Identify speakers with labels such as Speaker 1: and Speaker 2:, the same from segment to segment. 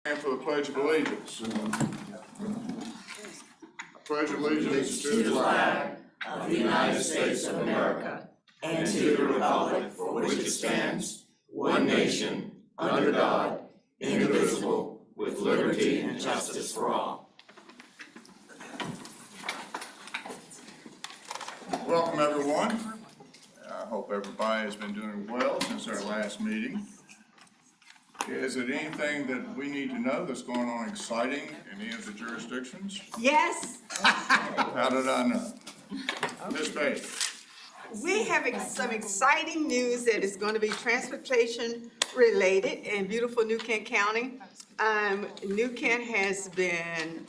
Speaker 1: And for the Pledge of Allegiance. I pledge allegiance to the flag
Speaker 2: of the United States of America and to the republic for which it stands, one nation, under God, indivisible, with liberty and justice for all.
Speaker 1: Welcome, everyone. I hope everybody has been doing well since our last meeting. Is it anything that we need to know that's going on exciting in any of the jurisdictions?
Speaker 3: Yes,
Speaker 1: How did I know? Ms. Bates.
Speaker 3: we have some exciting news that is going to be transportation related in beautiful New Kent County. New Kent has been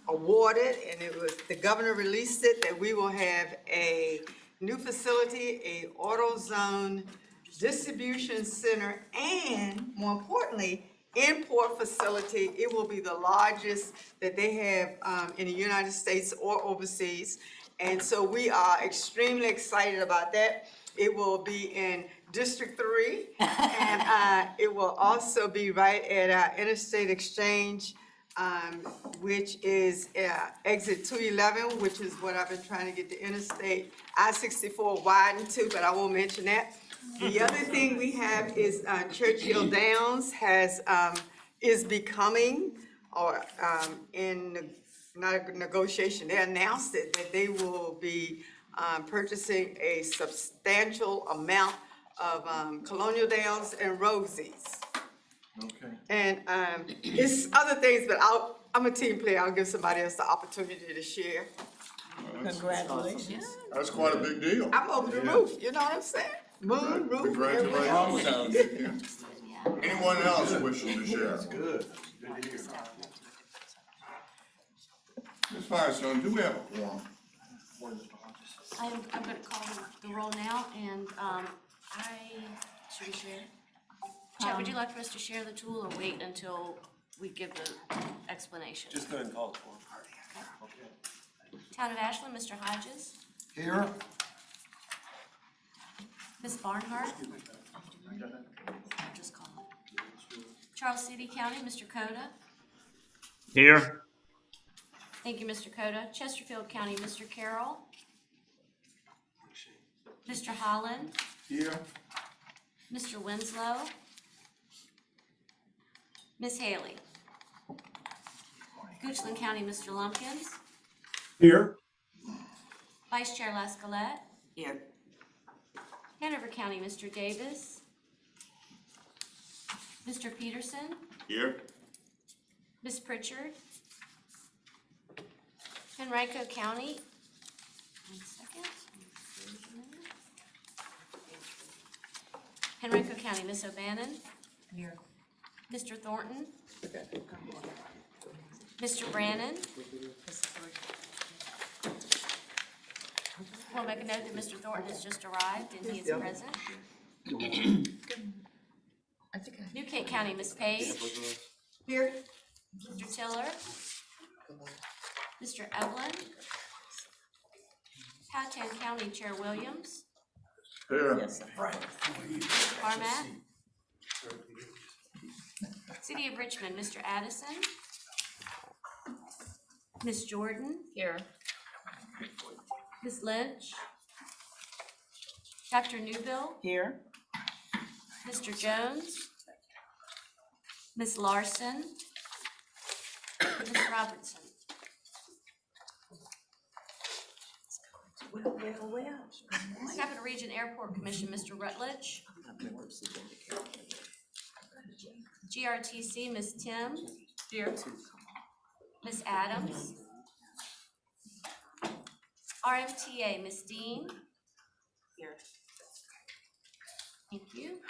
Speaker 3: awarded, and the governor released it, that we will have a new facility, a auto zone distribution center, and more importantly, import facility. It will be the largest that they have in the United States or overseas. And so we are extremely excited about that. It will be in District 3, and it will also be right at our Interstate Exchange, which is exit 211, which is what I've been trying to get the Interstate I-64 widened to, but I won't mention that. The other thing we have is Churchill Downs is becoming, or not a negotiation, they announced it, that they will be purchasing a substantial amount of Colonial Downs and Rosie's.
Speaker 1: Okay.
Speaker 3: And it's other things, but I'm a team player, I'll give somebody else the opportunity to share.
Speaker 2: Congratulations.
Speaker 1: That's quite a big deal.
Speaker 3: I'm over the roof, you know what I'm saying? Moon, roof, everything.
Speaker 1: Congratulations. Anyone else wishing to share?
Speaker 4: Good.
Speaker 1: Ms. Firestone, do we have a quorum?
Speaker 5: I'm going to call the roll now, and should we share? Chet, would you like for us to share the tool or wait until we give the explanation?
Speaker 4: Just go ahead and call it for him.
Speaker 5: Town of Ashland, Mr. Hodges.
Speaker 4: Here.
Speaker 5: Ms. Barnhart. I'll just call it. Charles City County, Mr. Coda.
Speaker 6: Here.
Speaker 5: Thank you, Mr. Coda. Chesterfield County, Mr. Carroll. Mr. Holland.
Speaker 1: Here.
Speaker 5: Mr. Winslow. Ms. Haley. Goochland County, Mr. Lumpkins.
Speaker 6: Here.
Speaker 5: Vice Chair Lascalette.
Speaker 3: Here.
Speaker 5: Hanover County, Mr. Davis. Mr. Peterson.
Speaker 1: Here.
Speaker 5: Ms. Pritchard. Henrico County. 1 second. Henrico County, Ms. O'Bannon. Here. Mr. Thornton. Mr. Brannon. We'll make a note that Mr. Thornton has just arrived and he is present. New Kent County, Ms. Page.
Speaker 3: Here.
Speaker 5: Mr. Tiller. Mr. Evelyn. Powhatan County Chair Williams.
Speaker 1: Here.
Speaker 5: Mr. Carmack. City of Richmond, Mr. Addison. Ms. Jordan. Here. Ms. Lynch. Dr. Newville.
Speaker 3: Here.
Speaker 5: Mr. Jones. Ms. Larson. Ms. Robertson. Capital Region Airport Commission, Mr. Rutledge. GRTC, Ms. Tim. Here. Ms. Adams. RMTA, Ms. Dean. Here. Thank you.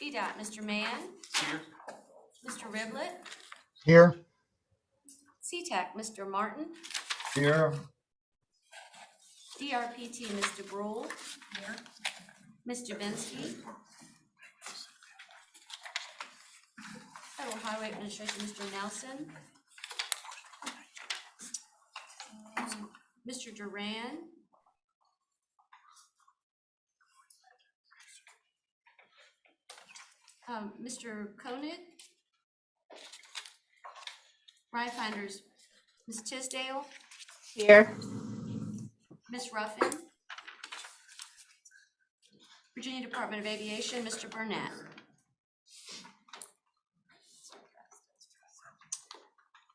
Speaker 5: Vdot, Mr. Mann. Here. Mr. Riblet.
Speaker 6: Here.
Speaker 5: CTAC, Mr. Martin.
Speaker 6: Here.
Speaker 5: DRPT, Mr. Brule. Here. Ms. Jabinsky. Federal Highway Administration, Mr. Nelson. Mr. Duran. Mr. Koenig. Ride Finders, Ms. Tisdale,
Speaker 3: Here.
Speaker 5: Ms. Ruffin. Virginia Department of Aviation, Mr. Burnett.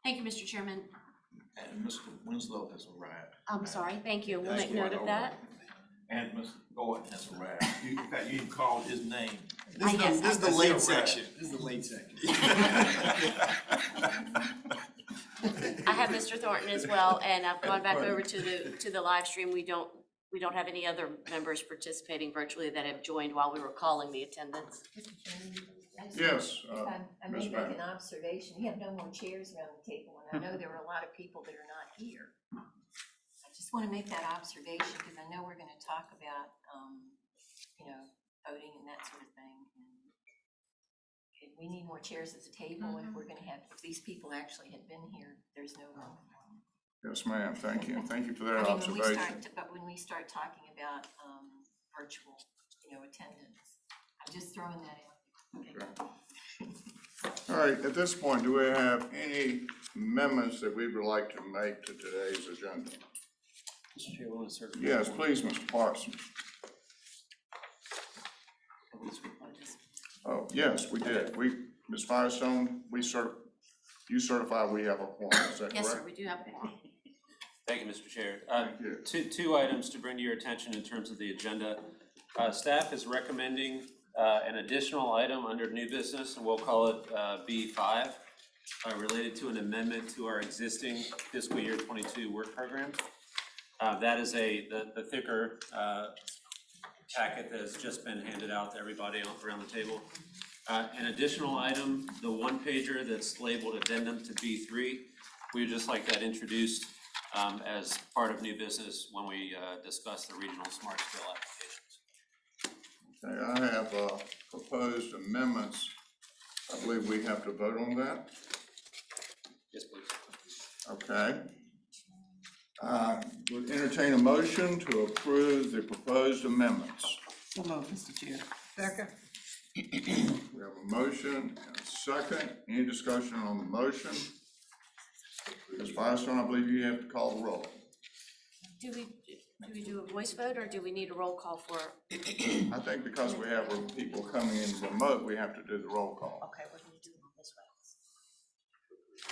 Speaker 5: Thank you, Mr. Chairman.
Speaker 2: And Mr. Winslow has arrived.
Speaker 5: I'm sorry, thank you. We'll make note of that.
Speaker 2: And Mr. Gordon has arrived. In fact, you called his name.
Speaker 5: Yes,
Speaker 4: This is the late section. This is the late section.
Speaker 5: I have Mr. Thornton as well, and I've gone back over to the live stream. We don't have any other members participating virtually that have joined while we were calling the attendance.
Speaker 1: Yes,
Speaker 7: I
Speaker 1: Ms.
Speaker 7: may make
Speaker 1: Brown.
Speaker 7: an observation, we have no more chairs around the table, and I know there are a lot of people that are not here. I just wanna make that observation, because I know we're gonna talk about, voting and that sort of thing. And we need more chairs at the table, and if we're gonna have, if these people actually had been here, there's no room for them.
Speaker 1: Yes, ma'am, thank you, thank you for that
Speaker 7: I mean,
Speaker 1: observation.
Speaker 7: but when we start talking about, virtual, attendance, I'm just throwing that out.
Speaker 1: All right, at this point, do we have any amendments that we would like to make to today's agenda?
Speaker 8: Mr. Chair, we'll insert.
Speaker 1: Yes, please, Mr. Parsons. Oh, yes, we did. Ms. Firestone, you certify we have a quorum, is that correct?
Speaker 5: Yes, sir, we do have a quorum.
Speaker 8: Thank you, Mr. Chair.
Speaker 1: Thank you.
Speaker 8: Two items to bring to your attention in terms of the agenda. Staff is recommending an additional item under new business, and we'll call it B5, related to an amendment to our existing fiscal year 22 work program. That is the thicker packet that has just been handed out to everybody around the table. An additional item, the one pager that's labeled addendum to B3, we would just like that introduced as part of new business when we discuss the regional smart scale applications.
Speaker 1: Okay, I have proposed amendments. I believe we have to vote on that.
Speaker 8: Yes, please.
Speaker 1: Okay. Would entertain a motion to approve the proposed amendments.
Speaker 4: So moved, Mr. Chair.
Speaker 3: Second.
Speaker 1: We have a motion and a second. Any discussion on the motion? Ms. Firestone, I believe you have to call the roll.
Speaker 5: Do we do a voice vote, or do we need a roll call for?
Speaker 1: I think because we have people coming in remote, we have to do the roll call.
Speaker 5: Okay, we're gonna do it this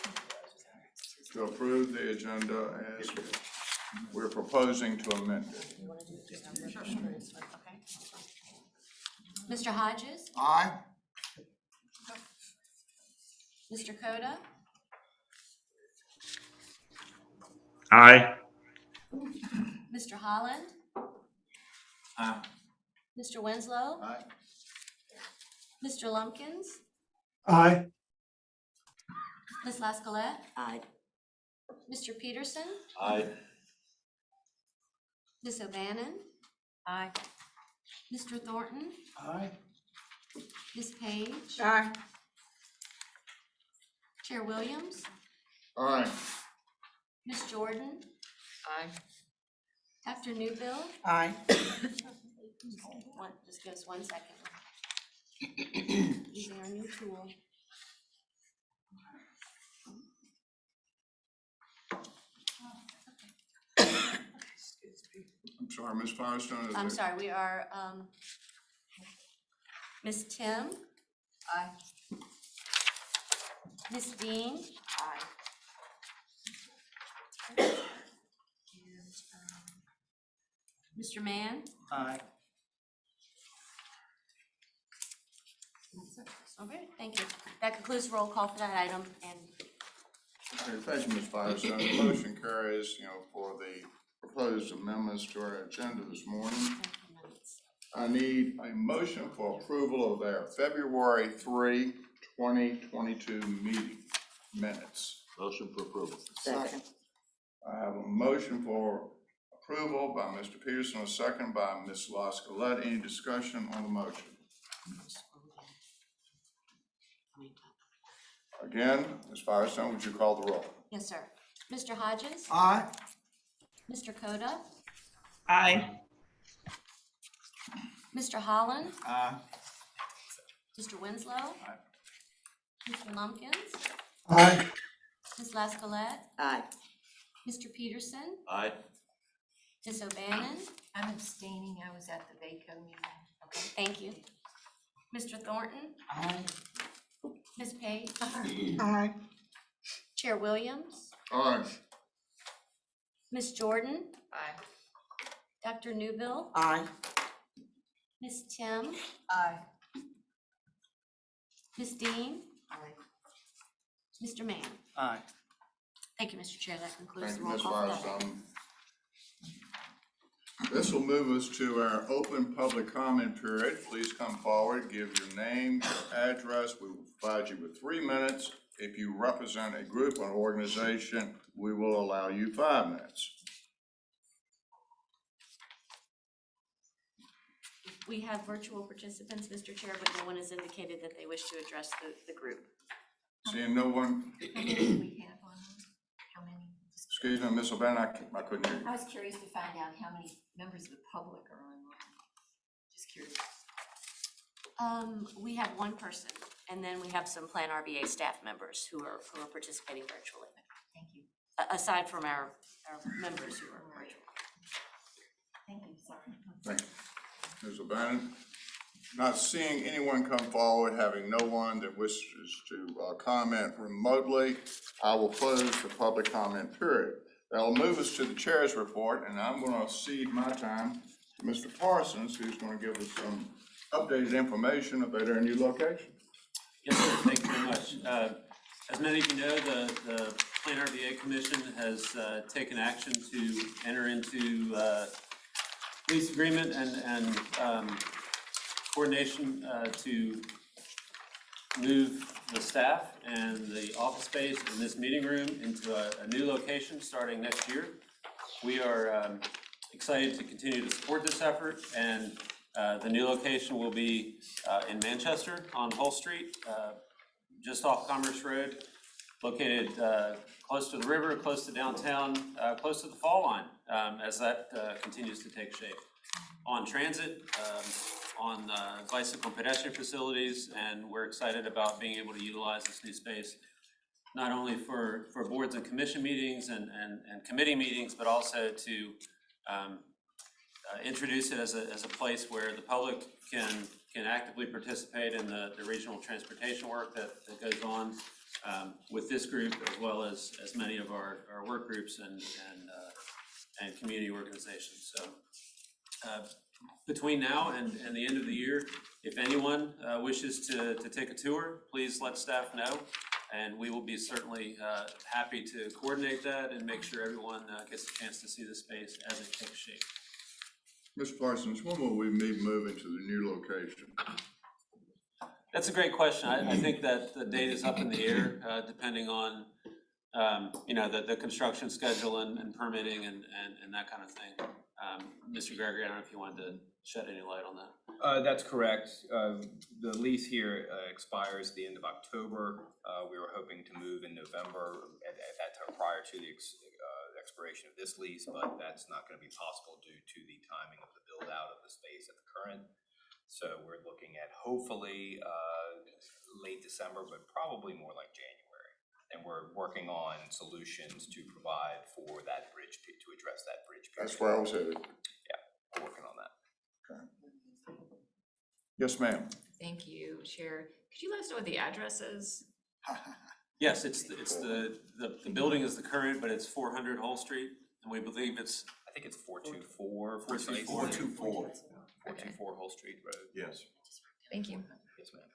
Speaker 5: way.
Speaker 1: To approve the agenda as we're proposing to amend it.
Speaker 5: You wanna do it just number? Okay. Mr. Hodges?
Speaker 4: Aye.
Speaker 5: Mr. Coda?
Speaker 6: Aye.
Speaker 5: Mr. Holland?
Speaker 2: Aye.
Speaker 5: Mr. Winslow?
Speaker 1: Aye.
Speaker 5: Mr. Lumpkins?
Speaker 6: Aye.
Speaker 5: Ms. Lascolette? Aye. Mr. Peterson?
Speaker 8: Aye.
Speaker 5: Ms. O'Bannon?
Speaker 7: Aye.
Speaker 5: Mr. Thornton?
Speaker 4: Aye.
Speaker 5: Ms. Page?
Speaker 3: Aye.
Speaker 5: Chair Williams?
Speaker 1: All right,
Speaker 5: Ms. Jordan?
Speaker 3: Aye.
Speaker 5: Dr. Newbill?
Speaker 4: Aye.
Speaker 5: Just give us 1 second. Using our new tool.
Speaker 1: I'm sorry, Ms. Firestone. is
Speaker 5: I'm
Speaker 1: it-
Speaker 5: sorry, we are, Ms. Tim? Aye. Ms. Dean? Aye. Mr. Mann?
Speaker 4: Aye.
Speaker 5: Okay, thank you. That concludes the roll call for that item, and
Speaker 1: Okay, thank you, Ms. Firestone. The motion carries, for the proposed amendments to our agenda this morning. I need a motion for approval of their February 3, 2022 meeting minutes.
Speaker 2: Motion for approval.
Speaker 4: Second.
Speaker 1: I have a motion for approval by Mr. Peterson, a second by Ms. Lascolette. Any discussion on the motion? Again, Ms. Firestone, would you call the roll?
Speaker 5: yes, sir. Mr. Hodges?
Speaker 4: Aye.
Speaker 5: Mr. Coda?
Speaker 4: Aye.
Speaker 5: Mr. Holland?
Speaker 4: Aye.
Speaker 5: Mr. Winslow? Mr. Lumpkins?
Speaker 6: Aye.
Speaker 5: Ms. Ms. Laskolet,
Speaker 3: Aye.
Speaker 5: Mr. Peterson,
Speaker 2: Aye.
Speaker 5: Ms. O'Bannon.
Speaker 7: I'm abstaining, I was at the VACO meeting.
Speaker 5: Okay, thank you. Mr. Thornton,
Speaker 4: Aye.
Speaker 5: Ms. Page,
Speaker 3: Aye.
Speaker 5: Chair Williams,
Speaker 1: Aye.
Speaker 5: Ms. Jordan,
Speaker 7: Aye.
Speaker 5: Dr. Newbill,
Speaker 3: Aye.
Speaker 5: Ms. Tim,
Speaker 7: Aye.
Speaker 5: Ms. Dean,
Speaker 3: Aye.
Speaker 5: Mr. Mann.
Speaker 4: Aye.
Speaker 5: Thank you, Mr. Chair. That concludes
Speaker 1: Thank
Speaker 5: the
Speaker 1: you,
Speaker 5: roll
Speaker 1: Ms.
Speaker 5: call for that.
Speaker 1: Firestone. This will move us to our open public comment period. Please come forward, give your name, your address. We will provide you with 3 minutes. If you represent a group or organization, we will allow you 5 minutes.
Speaker 5: We have virtual participants, Mr. Chair, but no one has indicated that they wish to address the group.
Speaker 1: Seeing no one,
Speaker 7: How many do we have on? How many?
Speaker 1: excuse me, Ms. O'Bannon, I couldn't hear you.
Speaker 7: I was curious to find out how many members of the public are online. Just curious.
Speaker 5: We have one person, and then we have some Plan RBA staff members who are participating virtually,
Speaker 7: Thank you.
Speaker 5: aside from our members who are virtual.
Speaker 7: Thank you, sorry.
Speaker 1: Thank you. Ms. O'Bannon, not seeing anyone come forward, having no one that wishes to comment remotely, I will close the public comment period. That'll move us to the chair's report, and I'm gonna cede my time to Mr. Parsons, who's gonna give us some updated information about our new location.
Speaker 8: Yes, sir, thank you very much. As many of you know, the Plan RBA Commission has taken action to enter into lease agreement and coordination to move the staff and the office space in this meeting room into a new location starting next year. We are excited to continue to support this effort, and the new location will be in Manchester on Hull Street, just off Commerce Road, located close to the river, close to downtown, close to the fall line, as that continues to take shape. On transit, on bicycle and pedestrian facilities, and we're excited about being able to utilize this new space, not only for boards and commission meetings and committee meetings, but also to introduce it as a place where the public can actively participate in the regional transportation work that goes on with this group, as well as many of our work groups and community organizations. So between now and the end of the year, if anyone wishes to take a tour, please let staff know, and we will be certainly happy to coordinate that and make sure everyone gets a chance to see the space as it takes shape.
Speaker 1: Mr. Parsons, when will we be moving to the new location?
Speaker 8: That's a great question. I think that the date is up in the air, depending on the construction schedule and permitting and that kind of thing. Mr. Gregory, I don't know if you wanted to shed any light on that.
Speaker 9: That's correct. The lease here expires at the end of October. We were hoping to move in November at that time prior to the expiration of this lease, but that's not going to be possible due to the timing of the build out of the space at the current. So we're looking at hopefully late December, but probably more like January. And we're working on solutions to provide for that bridge, to address that bridge period.
Speaker 1: That's where I was headed.
Speaker 9: Yeah, we're working on that.
Speaker 1: Okay. Yes, ma'am.
Speaker 10: Thank you, Chair. Could you let us know what the address is?
Speaker 8: Yes, the building is the current, but it's 400 Hull Street, and we believe it's.
Speaker 9: I think it's 424. 424 Hull Street Road.
Speaker 1: Yes.
Speaker 10: Thank you.
Speaker 9: Yes, ma'am.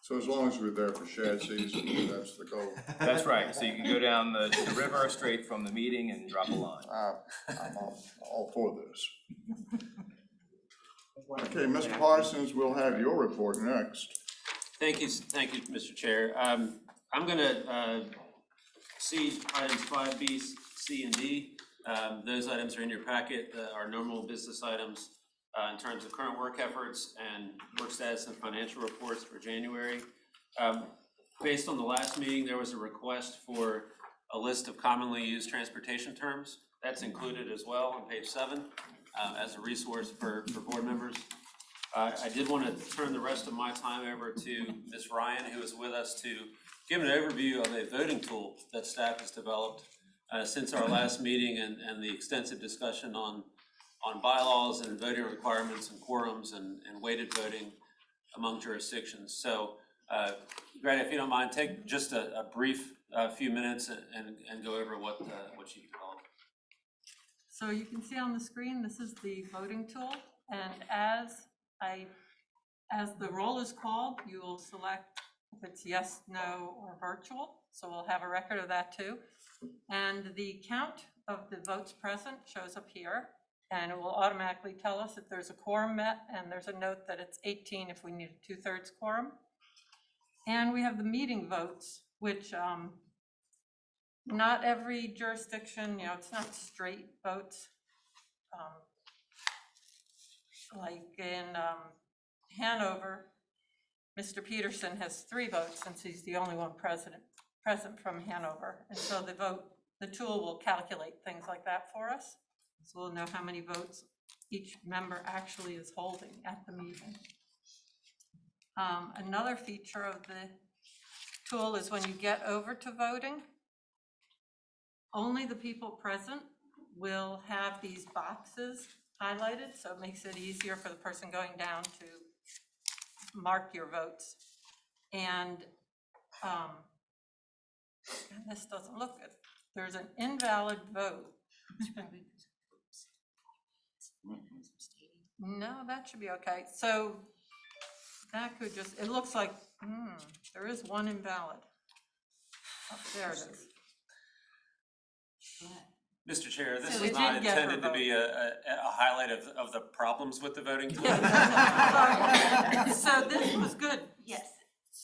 Speaker 1: So as long as we're there for shad season, that's the goal.
Speaker 9: That's right. So you can go down the river straight from the meeting and drop a line.
Speaker 1: I'm all for this. Okay, Mr. Parsons, we'll have your report next.
Speaker 8: Thank you, Mr. Chair. I'm gonna see items 5B, C, and D. Those items are in your packet, our normal business items in terms of current work efforts and work status and financial reports for January. Based on the last meeting, there was a request for a list of commonly used transportation terms. That's included as well on page 7 as a resource for board members. I did want to turn the rest of my time over to Ms. Ryan, who is with us to give an overview of a voting tool that staff has developed since our last meeting and the extensive discussion on bylaws and voting requirements and quorums and weighted voting among jurisdictions. So, Greta, if you don't mind, take just a brief few minutes and go over what you've developed.
Speaker 11: So you can see on the screen, this is the voting tool, and as the roll is called, you will select if it's yes, no, or virtual. So we'll have a record of that too. And the count of the votes present shows up here, and it will automatically tell us if there's a quorum met, and there's a note that it's 18 if we need a 2/3 quorum. And we have the meeting votes, which not every jurisdiction, it's not straight votes. Like in Hanover, Mr. Peterson has 3 votes since he's the only one present from Hanover. And so the tool will calculate things like that for us. So we'll know how many votes each member actually is holding at the meeting. Another feature of the tool is when you get over to voting, only the people present will have these boxes highlighted, so it makes it easier for the person going down to mark your votes. And this doesn't look good. There's an invalid vote. No, that should be okay. So that could just, it looks like, there is one invalid. Oh, there it is.
Speaker 8: Mr. Chair, this
Speaker 11: So
Speaker 8: is
Speaker 11: we
Speaker 8: not
Speaker 11: did get her
Speaker 8: intended to
Speaker 11: vote.
Speaker 8: be a highlight of the problems with the voting tool.
Speaker 11: So this was good.
Speaker 5: Yes.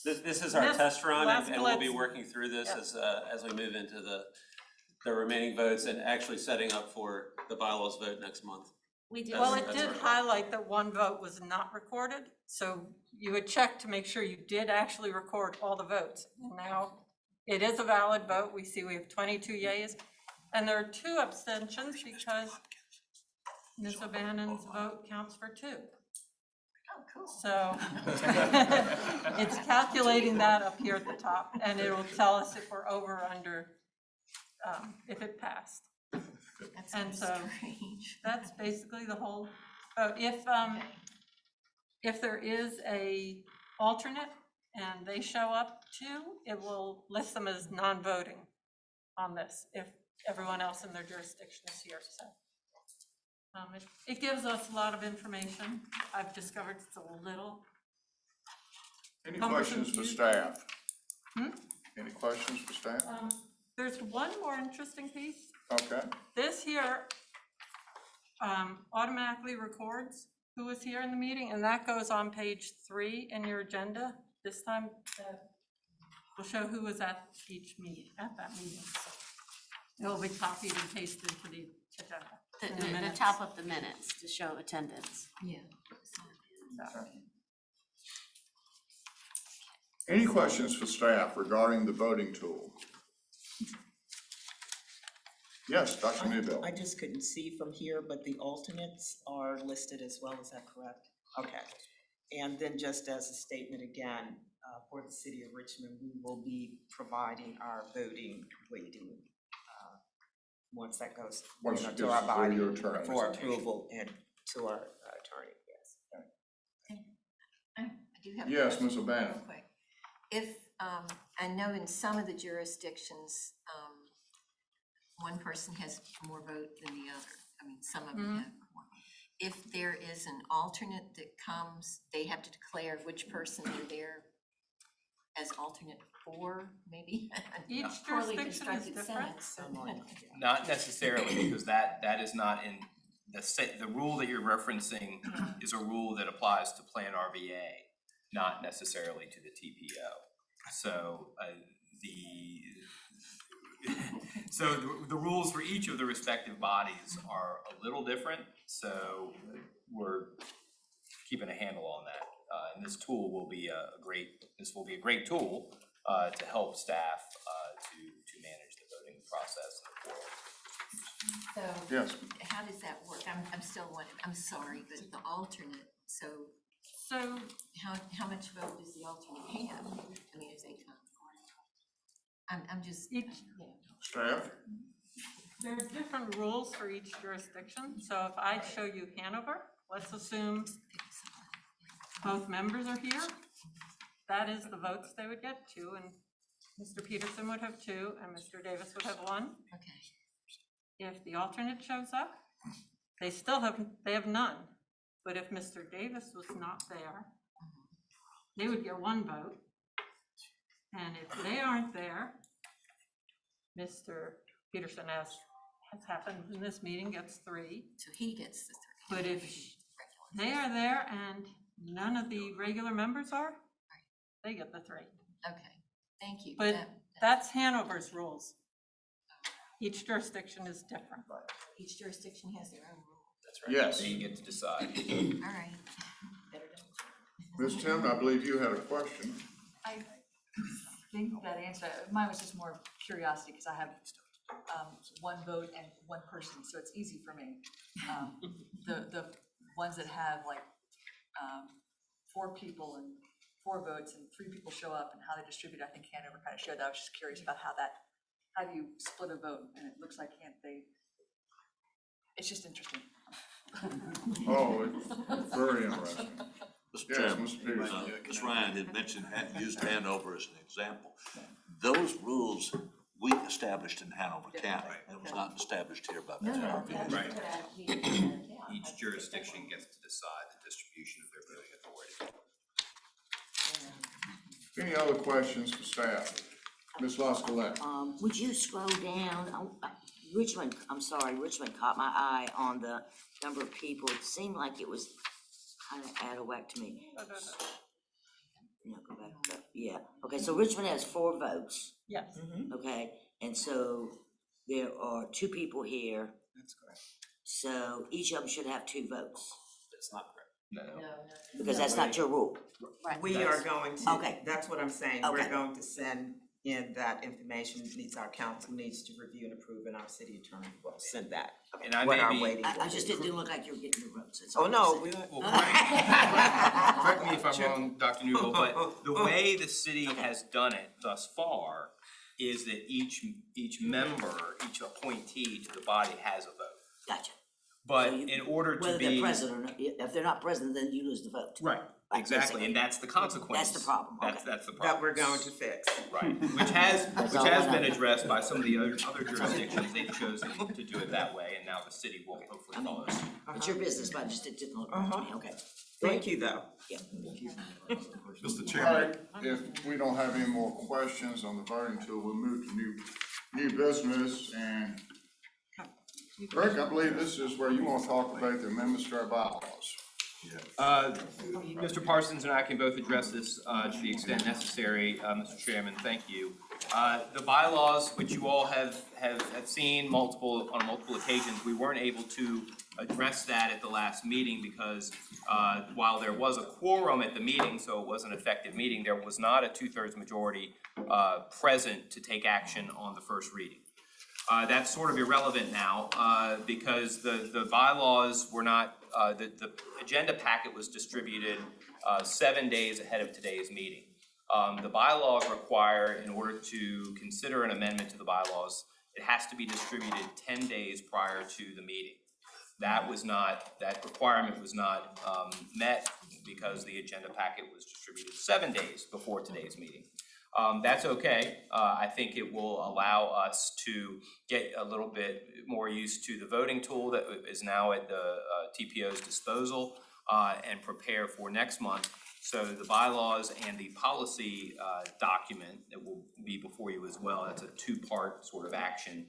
Speaker 8: This is our
Speaker 11: This
Speaker 8: test run,
Speaker 11: last
Speaker 8: and we'll be
Speaker 11: glitz.
Speaker 8: working through this
Speaker 11: Yep.
Speaker 8: as we move into the remaining votes and actually setting up for the bylaws vote next month.
Speaker 5: We did.
Speaker 11: Well, it
Speaker 8: That's
Speaker 11: did
Speaker 8: right.
Speaker 11: highlight that one vote was not recorded, so you would check to make sure you did actually record all the votes. And now it is a valid vote. We see we have 22 yeas, and there are 2 abstentions because Ms. O'Bannon's vote counts for 2.
Speaker 7: Oh, cool.
Speaker 11: So it's calculating that up here at the top, and it will tell us if we're over or under, if it passed.
Speaker 7: That's
Speaker 11: And
Speaker 7: so
Speaker 11: so
Speaker 7: strange.
Speaker 11: that's basically the whole vote. If there is a alternate and they show up too, it will list them as non-voting on this if everyone else in their jurisdiction is here. So it gives us a lot of information. I've discovered it's a little.
Speaker 1: Any questions for staff? Any questions for staff?
Speaker 11: There's one more interesting piece.
Speaker 1: Okay,
Speaker 11: This here automatically records who was here in the meeting, and that goes on page 3 in your agenda. This time we'll show who was at that meeting. It will be copied and pasted into the agenda.
Speaker 5: The
Speaker 11: minutes.
Speaker 5: top of the minutes to show attendance.
Speaker 7: Yeah.
Speaker 1: any questions for staff regarding the voting tool? Yes, Dr. Newbill.
Speaker 12: I just couldn't see from here, but the alternates are listed as well, is that correct? Okay. And then just as a statement again, for the city of Richmond, we will be providing our voting weighting once that goes
Speaker 1: Once it
Speaker 12: to
Speaker 1: gets
Speaker 12: our
Speaker 1: through
Speaker 12: body
Speaker 1: your attorney.
Speaker 12: for approval and to our attorney, yes.
Speaker 7: I do have a
Speaker 1: Yes,
Speaker 7: question
Speaker 1: Ms. O'Bannon.
Speaker 7: real quick. If, I know in some of the jurisdictions, one person has more vote than the other. I mean, some of them have more. If there is an alternate that comes, they have to declare which person they're there as alternate for, maybe?
Speaker 11: Each
Speaker 7: Poorly
Speaker 11: jurisdiction is
Speaker 7: constructed
Speaker 11: different.
Speaker 7: sentence.
Speaker 9: Not necessarily, because that is not in, the rule that you're referencing is a rule that applies to Plan RVA, not necessarily to the TPO. So the rules for each of the respective bodies are a little different, so we're keeping a handle on that. And this tool will be a great tool to help staff to manage the voting process and the quorum.
Speaker 7: So,
Speaker 1: Yes,
Speaker 7: how does that work? I'm still wondering, I'm sorry, but the alternate, so
Speaker 11: So
Speaker 7: How much vote does the alternate have? I mean, if they come. I'm just,
Speaker 11: each,
Speaker 1: Staff?
Speaker 11: there's different rules for each jurisdiction. So if I show you Hanover, let's assume both members are here. That is the votes they would get, 2, and Mr. Peterson would have 2, and Mr. Davis would have 1.
Speaker 7: okay.
Speaker 11: If the alternate shows up, they have none. But if Mr. Davis was not there, they would get 1 vote. And if they aren't there, Mr. Peterson, as has happened in this meeting, gets 3.
Speaker 7: So he gets the 3.
Speaker 11: But if they are there and none of the regular members are, they get the 3.
Speaker 7: Okay, thank you.
Speaker 11: But that's Hanover's rules. Each jurisdiction is different.
Speaker 7: Each jurisdiction has their own rule.
Speaker 9: That's right.
Speaker 1: Yes.
Speaker 9: They get to decide.
Speaker 7: All right.
Speaker 1: Ms. Tim, I believe you had a question.
Speaker 13: I think that answer, mine was just more curiosity, because I have 1 vote and 1 person, so it's easy for me. The ones that have like 4 people and 4 votes and 3 people show up and how they distribute, I think Hanover kind of showed that. I was just curious about how do you split a vote? And it looks like it's just interesting.
Speaker 1: Oh, it's very interesting. Yes, Mr. Peterson.
Speaker 2: Ms. Ryan had mentioned, had used Hanover as an example. Those rules we established in Hanover County. It was not established here by the town.
Speaker 9: Right. Each jurisdiction gets to decide the distribution of their voting authority.
Speaker 1: Any other questions for staff? Ms. Lascolette?
Speaker 14: Would you scroll down? Richmond caught my eye on the number of people. It seemed like it was kind of out of whack to me. No, go back up. Yeah, okay, so Richmond has 4 votes.
Speaker 11: Yes.
Speaker 14: Okay, and so there are 2 people here.
Speaker 12: That's correct.
Speaker 14: So each of them should have 2 votes,
Speaker 8: That's not correct.
Speaker 9: No.
Speaker 14: because that's not your rule.
Speaker 12: We are going to,
Speaker 14: Okay.
Speaker 12: that's what I'm saying,
Speaker 14: Okay.
Speaker 12: we're going to send in that information, our council needs to review and approve, and our city attorney will send that.
Speaker 9: And I
Speaker 12: What
Speaker 9: may
Speaker 12: are
Speaker 9: be,
Speaker 12: waiting
Speaker 14: I
Speaker 12: for.
Speaker 14: just didn't look like you were getting your votes. That's
Speaker 12: Oh,
Speaker 14: all
Speaker 12: no,
Speaker 14: I'm
Speaker 12: we,
Speaker 14: saying.
Speaker 9: well, correct me if I'm wrong, Dr. Newell, but the way the city has done it thus far is that each member, each appointee to the body has a vote.
Speaker 14: Gotcha.
Speaker 9: But
Speaker 14: So you-
Speaker 9: in order to
Speaker 14: Whether
Speaker 9: be.
Speaker 14: they're present or not, if they're not present, then you lose the vote.
Speaker 9: Right,
Speaker 14: Right,
Speaker 9: exactly,
Speaker 14: basically.
Speaker 9: and that's the consequence.
Speaker 14: That's the problem, okay.
Speaker 9: That's the problem.
Speaker 12: that we're going to fix.
Speaker 9: Right, which has
Speaker 14: all I
Speaker 9: been
Speaker 14: know.
Speaker 9: addressed by some of the other jurisdictions, they've chosen to do it that way, and now the city will hopefully follow suit.
Speaker 14: It's your business, but I just didn't look right to me, okay.
Speaker 12: Thank you, though.
Speaker 14: Yeah.
Speaker 2: Mr.
Speaker 1: All
Speaker 2: Chairman,
Speaker 1: right, if we don't have any more questions on the voting tool, we'll move to new business. And Rick, I believe this is where you want to talk about the amendments to our bylaws.
Speaker 9: Mr. Parsons and I can both address this to the extent necessary, Mr. Chairman, thank you. The bylaws, which you all have seen on multiple occasions, we weren't able to address that at the last meeting because while there was a quorum at the meeting, so it was an effective meeting, there was not a 2/3 majority present to take action on the first reading. That's sort of irrelevant now because the bylaws were not, the agenda packet was distributed 7 days ahead of today's meeting. The bylaws require, in order to consider an amendment to the bylaws, it has to be distributed 10 days prior to the meeting. That requirement was not met because the agenda packet was distributed 7 days before today's meeting. That's okay. I think it will allow us to get a little bit more used to the voting tool that is now at the TPO's disposal and prepare for next month. So the bylaws and the policy document that will be before you as well, that's a 2-part sort of action,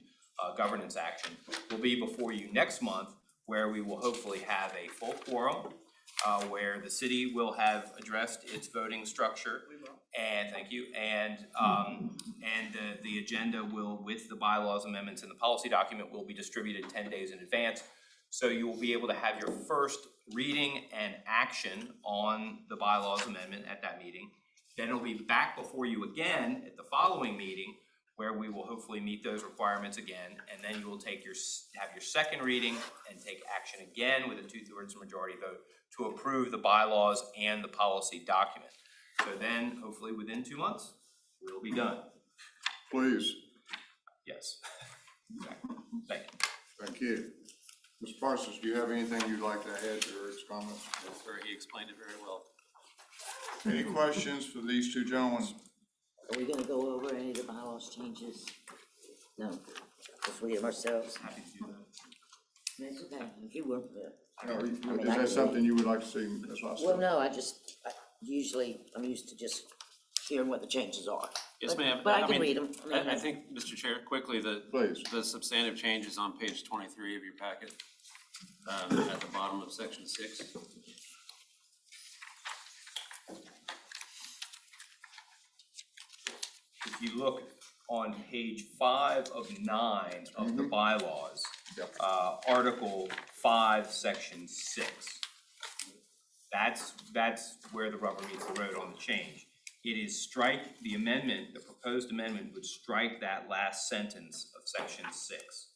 Speaker 9: governance action, will be before you next month, where we will hopefully have a full quorum, where the city will have addressed its voting structure. And thank you, and the agenda will, with the bylaws amendments and the policy document, will be distributed 10 days in advance. So you will be able to have your first reading and action on the bylaws amendment at that meeting. Then it'll be back before you again at the following meeting, where we will hopefully meet those requirements again, and then you will have your second reading and take action again with a 2/3 majority vote to approve the bylaws and the policy document. So then, hopefully within 2 months, we'll be done.
Speaker 1: Please,
Speaker 9: Yes. Exactly. Thank you.
Speaker 1: thank you. Mr. Parsons, do you have anything you'd like to add to Eric's comments?
Speaker 8: Yes, sir, he explained it very well.
Speaker 1: Any questions for these two gentlemen?
Speaker 14: Are we gonna go over any of the bylaws changes? No, just read them ourselves.
Speaker 9: Happy to do that.
Speaker 14: That's okay, if you will.
Speaker 1: Or
Speaker 14: I
Speaker 1: is
Speaker 14: can
Speaker 1: that
Speaker 14: read
Speaker 1: something you would like to see as well?
Speaker 14: Well, no, I'm used to just hearing what the changes are.
Speaker 8: Yes,
Speaker 14: But-
Speaker 8: ma'am.
Speaker 14: But I can
Speaker 8: mean,
Speaker 14: read them.
Speaker 8: I think, Mr. Chair, quickly,
Speaker 1: Please.
Speaker 8: the substantive change is on page 23 of your packet, at the bottom of section 6.
Speaker 9: If you look on page 5 of 9 of the bylaws, Article 5, Section 6. That's where the rubber meets the road on the change. It is the amendment, the proposed amendment would strike that last sentence of Section 6.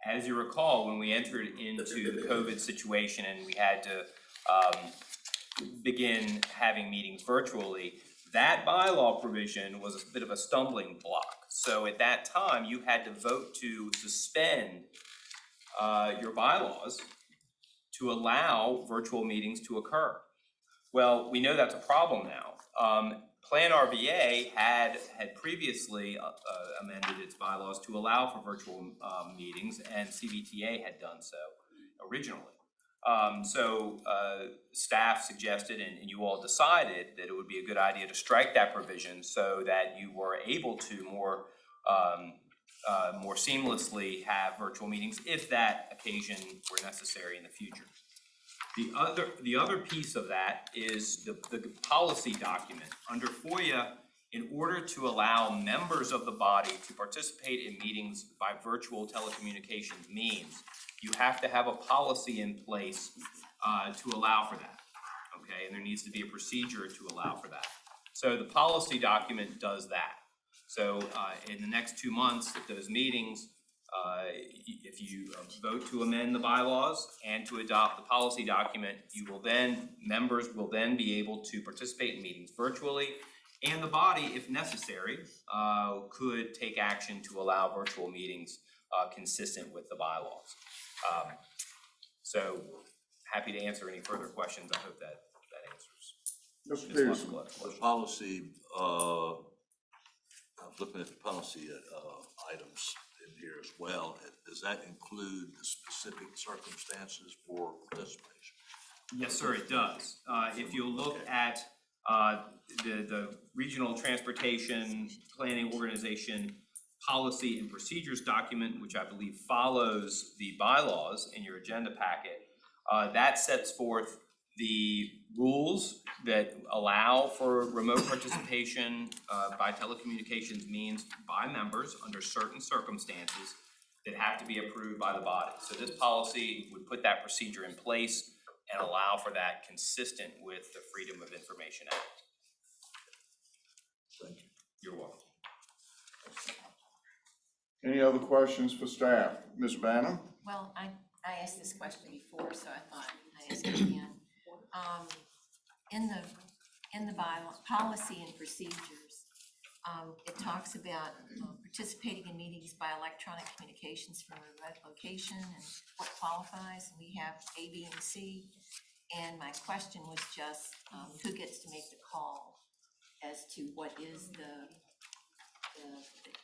Speaker 9: As you recall, when we entered into the COVID situation and we had to begin having meetings virtually, that bylaw provision was a bit of a stumbling block. So at that time, you had to vote to suspend your bylaws to allow virtual meetings to occur. Well, we know that's a problem now. Plan RVA had previously amended its bylaws to allow for virtual meetings, and CVTA had done so originally. Staff suggested, and you all decided that it would be a good idea to strike that provision so that you were able to more seamlessly have virtual meetings if that occasion were necessary in the future. The other piece of that is the policy document. Under FOIA, in order to allow members of the body to participate in meetings by virtual telecommunications means, you have to have a policy in place to allow for that, okay? And there needs to be a procedure to allow for that. So the policy document does that. So in the next 2 months at those meetings, if you vote to amend the bylaws and to adopt the policy document, members will then be able to participate in meetings virtually, and the body, if necessary, could take action to allow virtual meetings consistent with the bylaws. So happy to answer any further questions. I hope that answers.
Speaker 1: Mr. Peterson.
Speaker 15: The policy, I was looking at the policy items in here as well. Does that include the specific circumstances for participation?
Speaker 9: Yes, sir, it does. If you look at the Regional Transportation Planning Organization Policy and Procedures document, which I believe follows the bylaws in your agenda packet, that sets forth the rules that allow for remote participation by telecommunications means by members under certain circumstances that have to be approved by the body. So this policy would put that procedure in place and allow for that consistent with the Freedom of Information Act.
Speaker 15: Thank you.
Speaker 9: You're welcome.
Speaker 1: Any other questions for staff? Ms. Banham?
Speaker 7: Well, I asked this question before, so I thought I'd ask it again. In the bylaw, policy and procedures, it talks about participating in meetings by electronic communications from a remote location and what qualifies. And we have A, B, and C. And my question was just who gets to make the call as to what is the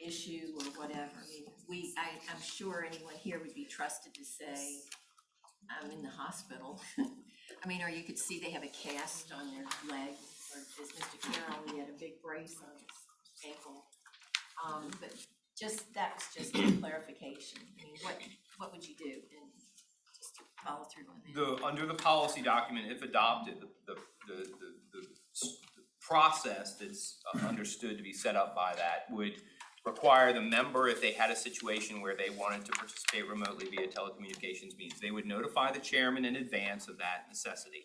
Speaker 7: issue or whatever. I mean, I'm sure anyone here would be trusted to say, I'm in the hospital. I mean, or you could see they have a cast on their leg, or as Mr. Carroll, he had a big brace on his ankle. But that was just a clarification. I mean, what would you do? And just to follow through on that.
Speaker 9: Under the policy document, if adopted, the process that's understood to be set up by that would require the member, if they had a situation where they wanted to participate remotely via telecommunications means, they would notify the chairman in advance of that necessity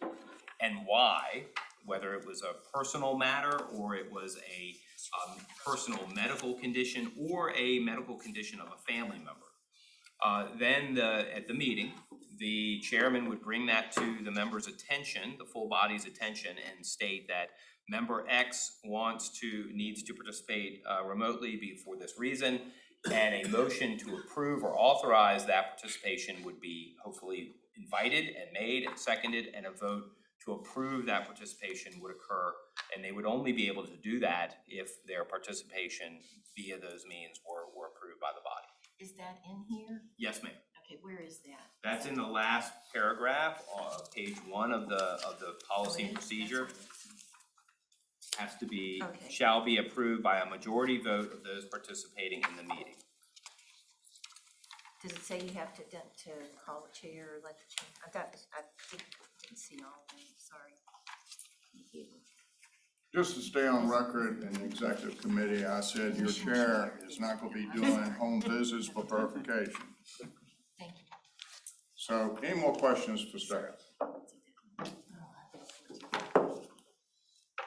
Speaker 9: and why, whether it was a personal matter or it was a personal medical condition or a medical condition of a family member. Then at the meeting, the chairman would bring that to the member's attention, the full body's attention, and state that member X needs to participate remotely for this reason, and a motion to approve or authorize that participation would be hopefully invited and made and seconded, and a vote to approve that participation would occur, and they would only be able to do that if their participation via those means were approved by the body.
Speaker 7: Is that in here?
Speaker 9: Yes, ma'am.
Speaker 7: Okay, where is that?
Speaker 9: That's in the last paragraph of page 1 of the policy and procedure. Has to be,
Speaker 7: Okay.
Speaker 9: shall be approved by a majority vote of those participating in the meeting.
Speaker 7: Does it say you have to call the chair or let the chair? I didn't see all of them, sorry.
Speaker 1: Just to stay on record in the executive committee, I said your chair is not gonna be doing home visits for verification.
Speaker 7: Thank you.
Speaker 1: So, any more questions for staff?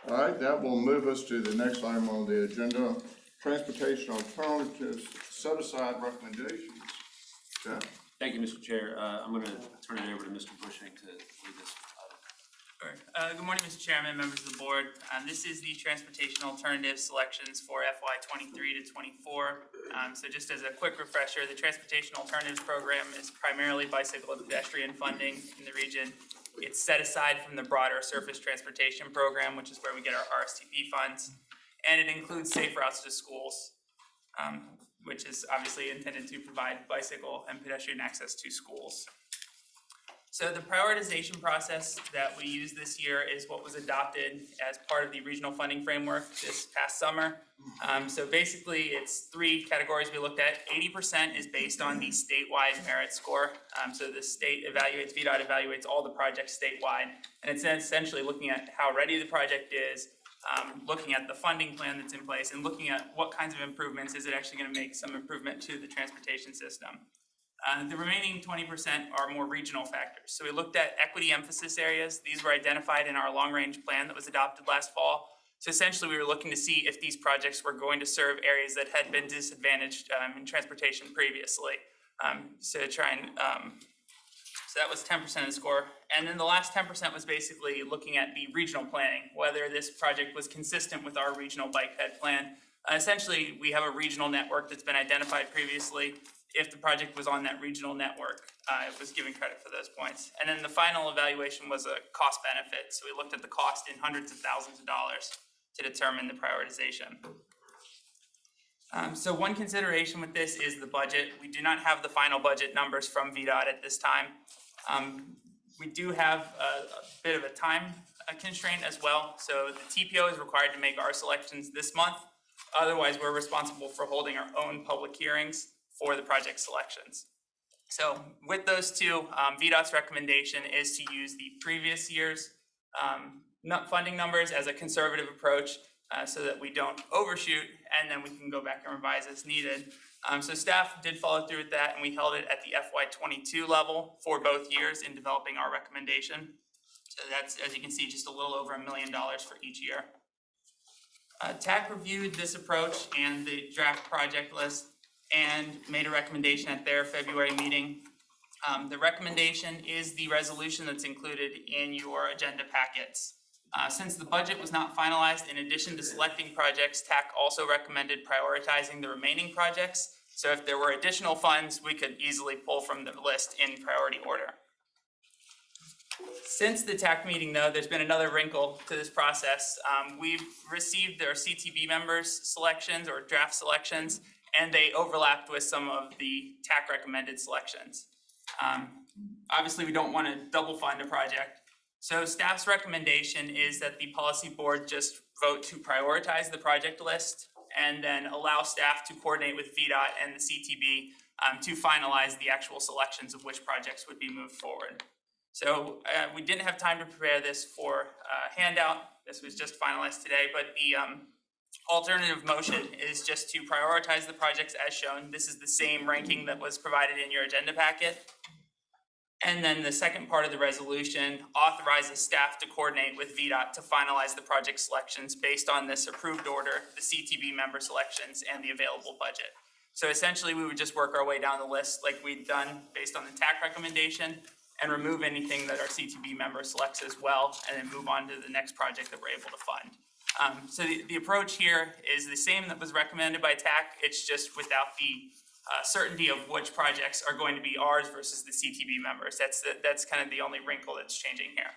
Speaker 1: All right, that will move us to the next item on the agenda, transportation alternatives, set-aside recommendations. Jeff?
Speaker 8: Thank you, Mr. Chair. I'm gonna turn it over to Mr. Bushing to lead this item.
Speaker 16: Sure. Good morning, Mr. Chairman, members of the board. This is the transportation alternative selections for FY '23 to '24. So just as a quick refresher, the transportation alternatives program is primarily bicycle and pedestrian funding in the region. It's set aside from the broader surface transportation program, which is where we get our RSTP funds. And it includes safe routes to schools, which is obviously intended to provide bicycle and pedestrian access to schools. So the prioritization process that we use this year is what was adopted as part of the regional funding framework this past summer. So basically, it's 3 categories we looked at. 80% is based on the statewide merit score. So the state evaluates, Vdot evaluates all the projects statewide. And it's essentially looking at how ready the project is, looking at the funding plan that's in place, and looking at what kinds of improvements is it actually going to make some improvement to the transportation system. The remaining 20% are more regional factors. So we looked at equity emphasis areas. These were identified in our long-range plan that was adopted last fall. So essentially, we were looking to see if these projects were going to serve areas that had been disadvantaged in transportation previously. So that was 10% of the score. And then the last 10% was basically looking at the regional planning, whether this project was consistent with our regional bike ped plan. Essentially, we have a regional network that's been identified previously. If the project was on that regional network, it was given credit for those points. And then the final evaluation was a cost benefit. So we looked at the cost in hundreds of thousands of dollars to determine the prioritization. So one consideration with this is the budget. We do not have the final budget numbers from Vdot at this time. We do have a bit of a time constraint as well. So the TPO is required to make our selections this month. Otherwise, we're responsible for holding our own public hearings for the project selections. So with those two, VDOT's recommendation is to use the previous year's funding numbers as a conservative approach so that we don't overshoot, and then we can go back and revise as needed. So staff did follow through with that, and we held it at the FY '22 level for both years in developing our recommendation. So that's, as you can see, just a little over $1 million for each year. TAC reviewed this approach and the draft project list and made a recommendation at their February meeting. The recommendation is the resolution that's included in your agenda packets. Since the budget was not finalized, in addition to selecting projects, TAC also recommended prioritizing the remaining projects. So if there were additional funds, we could easily pull from the list in priority order. Since the TAC meeting, though, there's been another wrinkle to this process. We've received their CTB members' selections or draft selections, and they overlapped with some of the TAC recommended selections. Obviously, we don't want to double fund a project. So staff's recommendation is that the policy board just vote to prioritize the project list and then allow staff to coordinate with VDOT and the CTB to finalize the actual selections of which projects would be moved forward. So we didn't have time to prepare this for handout. This was just finalized today, but the alternative motion is just to prioritize the projects as shown. This is the same ranking that was provided in your agenda packet. And then the second part of the resolution authorizes staff to coordinate with VDOT to finalize the project selections based on this approved order, the CTB member selections, and the available budget. So essentially, we would just work our way down the list like we'd done based on the TAC recommendation and remove anything that our CTB member selects as well, and then move on to the next project that we're able to fund. So the approach here is the same that was recommended by TAC, it's just without the certainty of which projects are going to be ours versus the CTB members. That's kind of the only wrinkle that's changing here.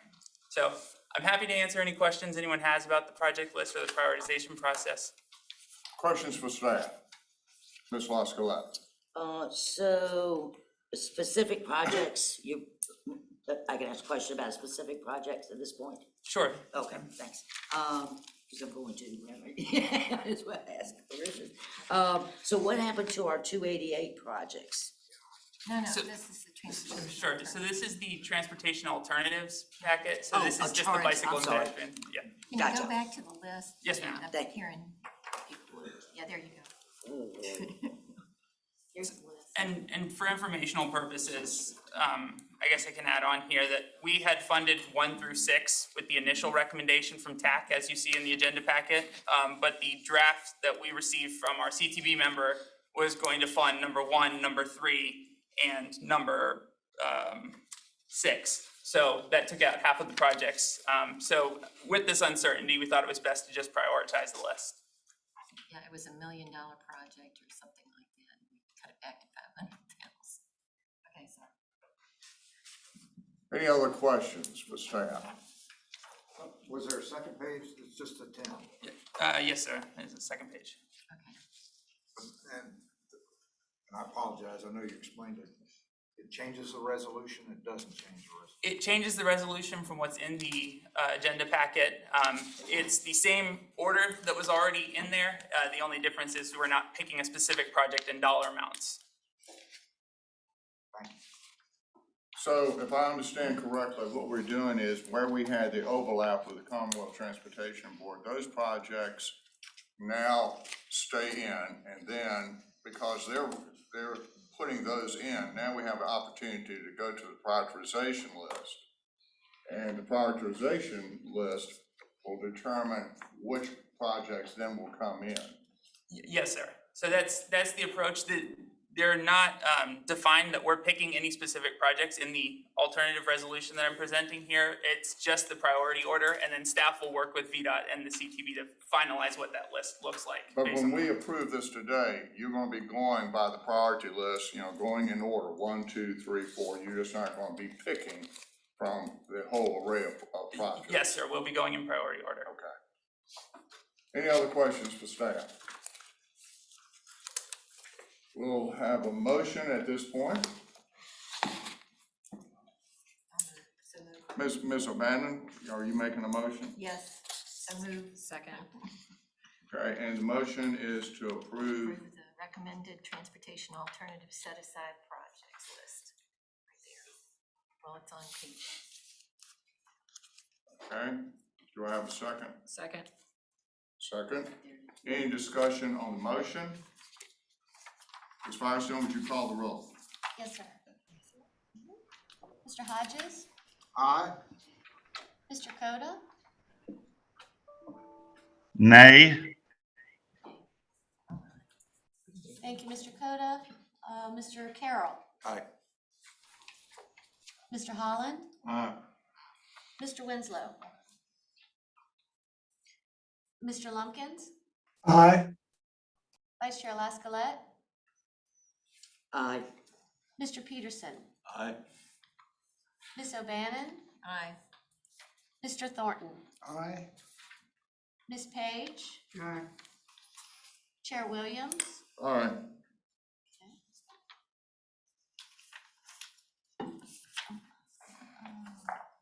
Speaker 16: So I'm happy to answer any questions anyone has about the project list or the prioritization process.
Speaker 1: Questions for staff? Ms. Lascolette?
Speaker 14: So specific projects, I can ask a question about specific projects at this point?
Speaker 16: Sure.
Speaker 14: Okay, thanks. Because I'm going to, remember, that's what I asked. So what happened to our 288 projects?
Speaker 7: No,
Speaker 16: So-
Speaker 7: this is the transportation.
Speaker 16: Sure, so this is the transportation alternatives packet, so
Speaker 14: Oh,
Speaker 16: this
Speaker 14: a
Speaker 16: is just the
Speaker 14: chart,
Speaker 16: bicycle
Speaker 14: I'm sorry.
Speaker 16: management, yeah.
Speaker 7: Can you
Speaker 14: Gotcha.
Speaker 7: go back to the list?
Speaker 16: Yes, ma'am.
Speaker 7: Up
Speaker 14: Thank you.
Speaker 7: here and people, yeah, there you go. Here's the list.
Speaker 16: And for informational purposes, I guess I can add on here that we had funded 1 through 6 with the initial recommendation from TAC, as you see in the agenda packet. But the draft that we received from our CTB member was going to fund number 1, number 3, and number 6. So that took out half of the projects. So with this uncertainty, we thought it was best to just prioritize the list.
Speaker 7: Yeah, it was $1 million project or something like that. We cut it back to 500,000. Okay, sorry.
Speaker 1: Any other questions for staff?
Speaker 2: Was there a second page? It's just a 10.
Speaker 16: Yes, sir. There's a second page.
Speaker 2: And I apologize, I know you explained it. It changes the resolution, it doesn't change the resolution.
Speaker 16: It changes the resolution from what's in the agenda packet. It's the same order that was already in there. The only difference is we're not picking a specific project in dollar amounts.
Speaker 2: Thank you.
Speaker 1: So if I understand correctly, what we're doing is where we had the overlap with the Commonwealth Transportation Board, those projects now stay in, and then because they're putting those in, now we have an opportunity to go to the prioritization list. And the prioritization list will determine which projects then will come in.
Speaker 16: Yes, sir. So that's the approach. They're not defined that we're picking any specific projects in the alternative resolution that I'm presenting here. It's just the priority order, and then staff will work with Vdot and the CTB to finalize what that list looks like.
Speaker 1: But when we approve this today, you're gonna be going by the priority list, going in order, 1, 2, 3, 4. You're just not gonna be picking from the whole array of projects.
Speaker 16: Yes, sir. We'll be going in priority order.
Speaker 1: Okay. Any other questions for staff? We'll have a motion at this point. Ms. O'Bannon, are you making a motion?
Speaker 7: Yes, so move.
Speaker 10: Second.
Speaker 1: Okay, and the motion is to approve.
Speaker 7: Approve the recommended transportation alternative set-aside projects list. Right there. Well, it's on page.
Speaker 1: Okay, do I have a second?
Speaker 10: Second.
Speaker 1: Second. Any discussion on the motion? Ms. Firestone, would you call the roll?
Speaker 5: Yes, sir. Mr. Hodges?
Speaker 2: Aye.
Speaker 5: Mr. Coda?
Speaker 6: Nay.
Speaker 5: Thank you, Mr. Coda. Mr. Carroll?
Speaker 2: Aye.
Speaker 5: Mr. Holland?
Speaker 1: Aye.
Speaker 5: Mr. Winslow? Mr. Lumpkins?
Speaker 6: Aye.
Speaker 5: Vice Chair Lascolette?
Speaker 14: Aye.
Speaker 5: Mr. Peterson?
Speaker 15: Aye.
Speaker 5: Ms. O'Bannon?
Speaker 7: Aye.
Speaker 5: Mr. Thornton?
Speaker 2: Aye.
Speaker 5: Ms. Page? Chair Williams?
Speaker 1: All right.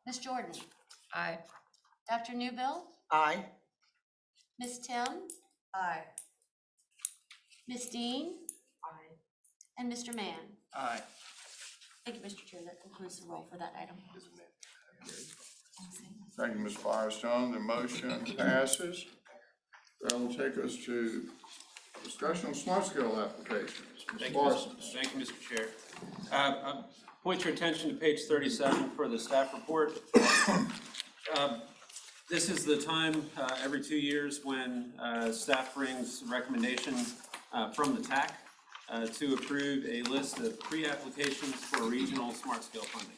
Speaker 5: Ms. Jordan?
Speaker 10: Aye.
Speaker 5: Dr. Newbill?
Speaker 12: Aye.
Speaker 5: Ms. Tim?
Speaker 13: Aye.
Speaker 5: Ms. Dean?
Speaker 7: Aye.
Speaker 5: And Mr. Mann?
Speaker 16: Aye.
Speaker 5: Thank you, Mr. Chair. That concludes the roll for that item.
Speaker 1: Thank you, Ms. Firestone. The motion passes. That will take us to discussion on smart scale applications. Ms.
Speaker 8: Thank you,
Speaker 1: Parsons.
Speaker 8: Thank you, Mr. Chair. Point your attention to page 37 for the staff report. This is the time every 2 years when staff brings recommendation from the TAC to approve a list of pre-applications for regional smart scale funding.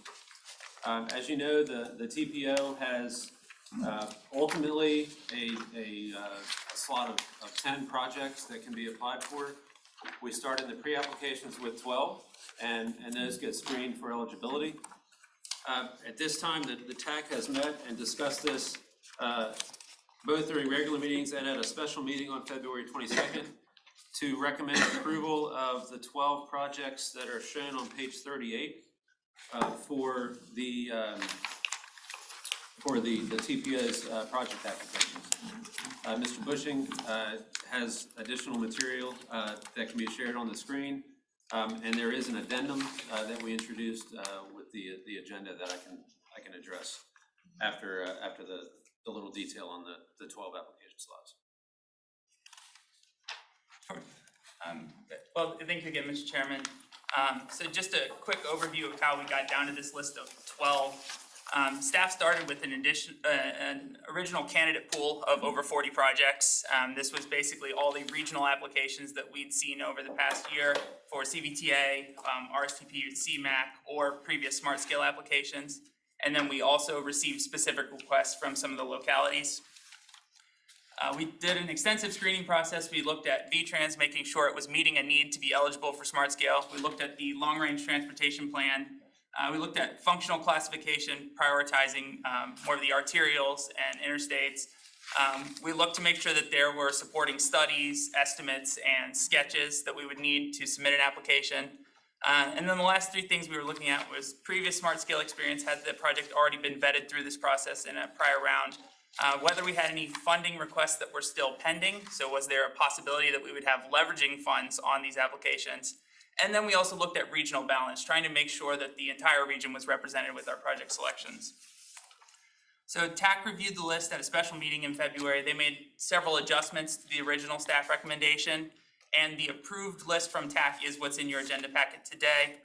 Speaker 8: As you know, the TPO has ultimately a slot of 10 projects that can be applied for. We started the pre-applications with 12, and those get screened for eligibility. At this time, the TAC has met and discussed this both during regular meetings and at a special meeting on February 22nd to recommend approval of the 12 projects that are shown on page 38 for the TPO's project applications. Mr. Bushing has additional material that can be shared on the screen, and there is an addendum that we introduced with the agenda that I can address after the little detail on the 12 application slots.
Speaker 16: Well, thank you again, Mr. Chairman. So just a quick overview of how we got down to this list of 12. Staff started with an original candidate pool of over 40 projects. This was basically all the regional applications that we'd seen over the past year for CVTA, RSTP, CMAC, or previous smart scale applications. And then we also received specific requests from some of the localities. We did an extensive screening process. We looked at VTrans, making sure it was meeting a need to be eligible for smart scale. We looked at the long-range transportation plan. We looked at functional classification, prioritizing more of the arterials and interstates. We looked to make sure that there were supporting studies, estimates, and sketches that we would need to submit an application. And then the last three things we were looking at was previous smart scale experience. Had the project already been vetted through this process in a prior round? Whether we had any funding requests that were still pending, so was there a possibility that we would have leveraging funds on these applications? And then we also looked at regional balance, trying to make sure that the entire region was represented with our project selections. So TAC reviewed the list at a special meeting in February. They made several adjustments to the original staff recommendation, and the approved list from TAC is what's in your agenda packet today.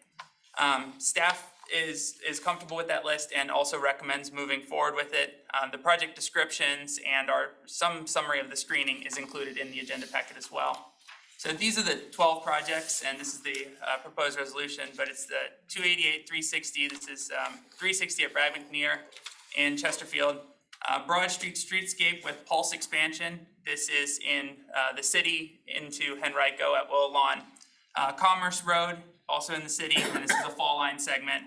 Speaker 16: Staff is comfortable with that list and also recommends moving forward with it. The project descriptions and some summary of the screening is included in the agenda packet as well. So these are the 12 projects, and this is the proposed resolution, but it's the 288, 360, this is 360 at Bragg McNear in Chesterfield. Broad Street Streetscape with Pulse Expansion, this is in the city into Henrico at Willow Lawn. Commerce Road, also in the city, and this is the Fall Line segment.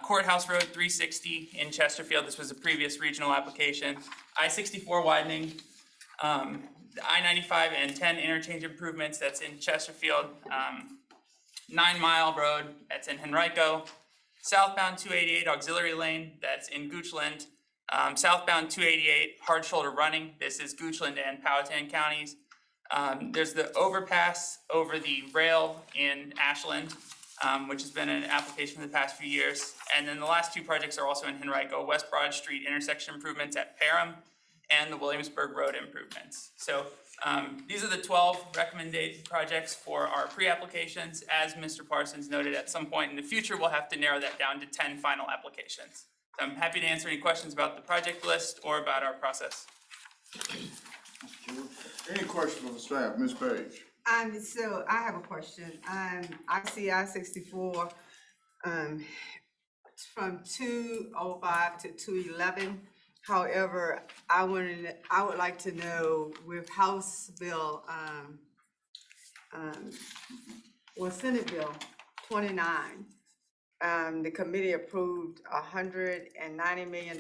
Speaker 16: Courthouse Road 360 in Chesterfield, this was a previous regional application. I-64 widening, I-95 and 10 interchange improvements, that's in Chesterfield. 9 Mile Road, that's in Henrico. Southbound 288 Auxiliary Lane, that's in Goochland. Southbound 288 Hard Shoulder Running, this is Goochland and Powhatan counties. There's the overpass over the rail in Ashland, which has been an application for the past few years. And then the last two projects are also in Henrico, West Broad Street intersection improvements at Parham and the Williamsburg Road improvements. So these are the 12 recommended projects for our pre-applications. As Mr. Parsons noted, at some point in the future, we'll have to narrow that down to 10 final applications. So I'm happy to answer any questions about the project list or about our process.
Speaker 1: Any questions from the staff? Ms. Page?
Speaker 3: So I have a question. I see I-64 from 205 to 211. However, I would like to know with House Bill, Senate Bill 29, the committee approved $190 million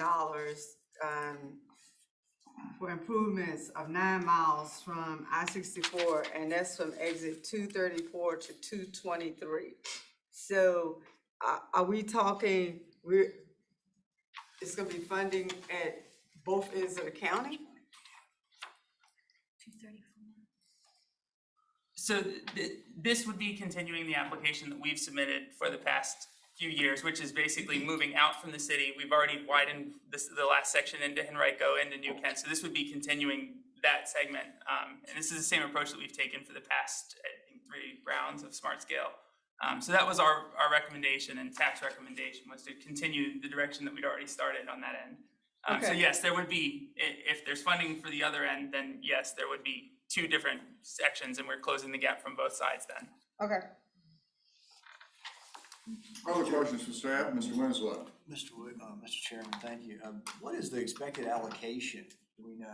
Speaker 3: for improvements of 9 miles from I-64, and that's from exit 234 to 223. So are we talking, it's gonna be funding at both ends of the county?
Speaker 16: So this would be continuing the application that we've submitted for the past few years, which is basically moving out from the city. We've already widened the last section into Henrico, into New Kent. So this would be continuing that segment. And this is the same approach that we've taken for the past, I think, 3 rounds of smart scale. So that was our recommendation, and TAC's recommendation was to continue the direction that we'd already started on that end. So yes, there would be, if there's funding for the other end, then yes, there would be 2 different sections, and we're closing the gap from both sides then.
Speaker 3: Okay.
Speaker 1: Other questions for staff, Mr. Winslow?
Speaker 17: Mr. Chairman, thank you. What is the expected allocation? Do we know,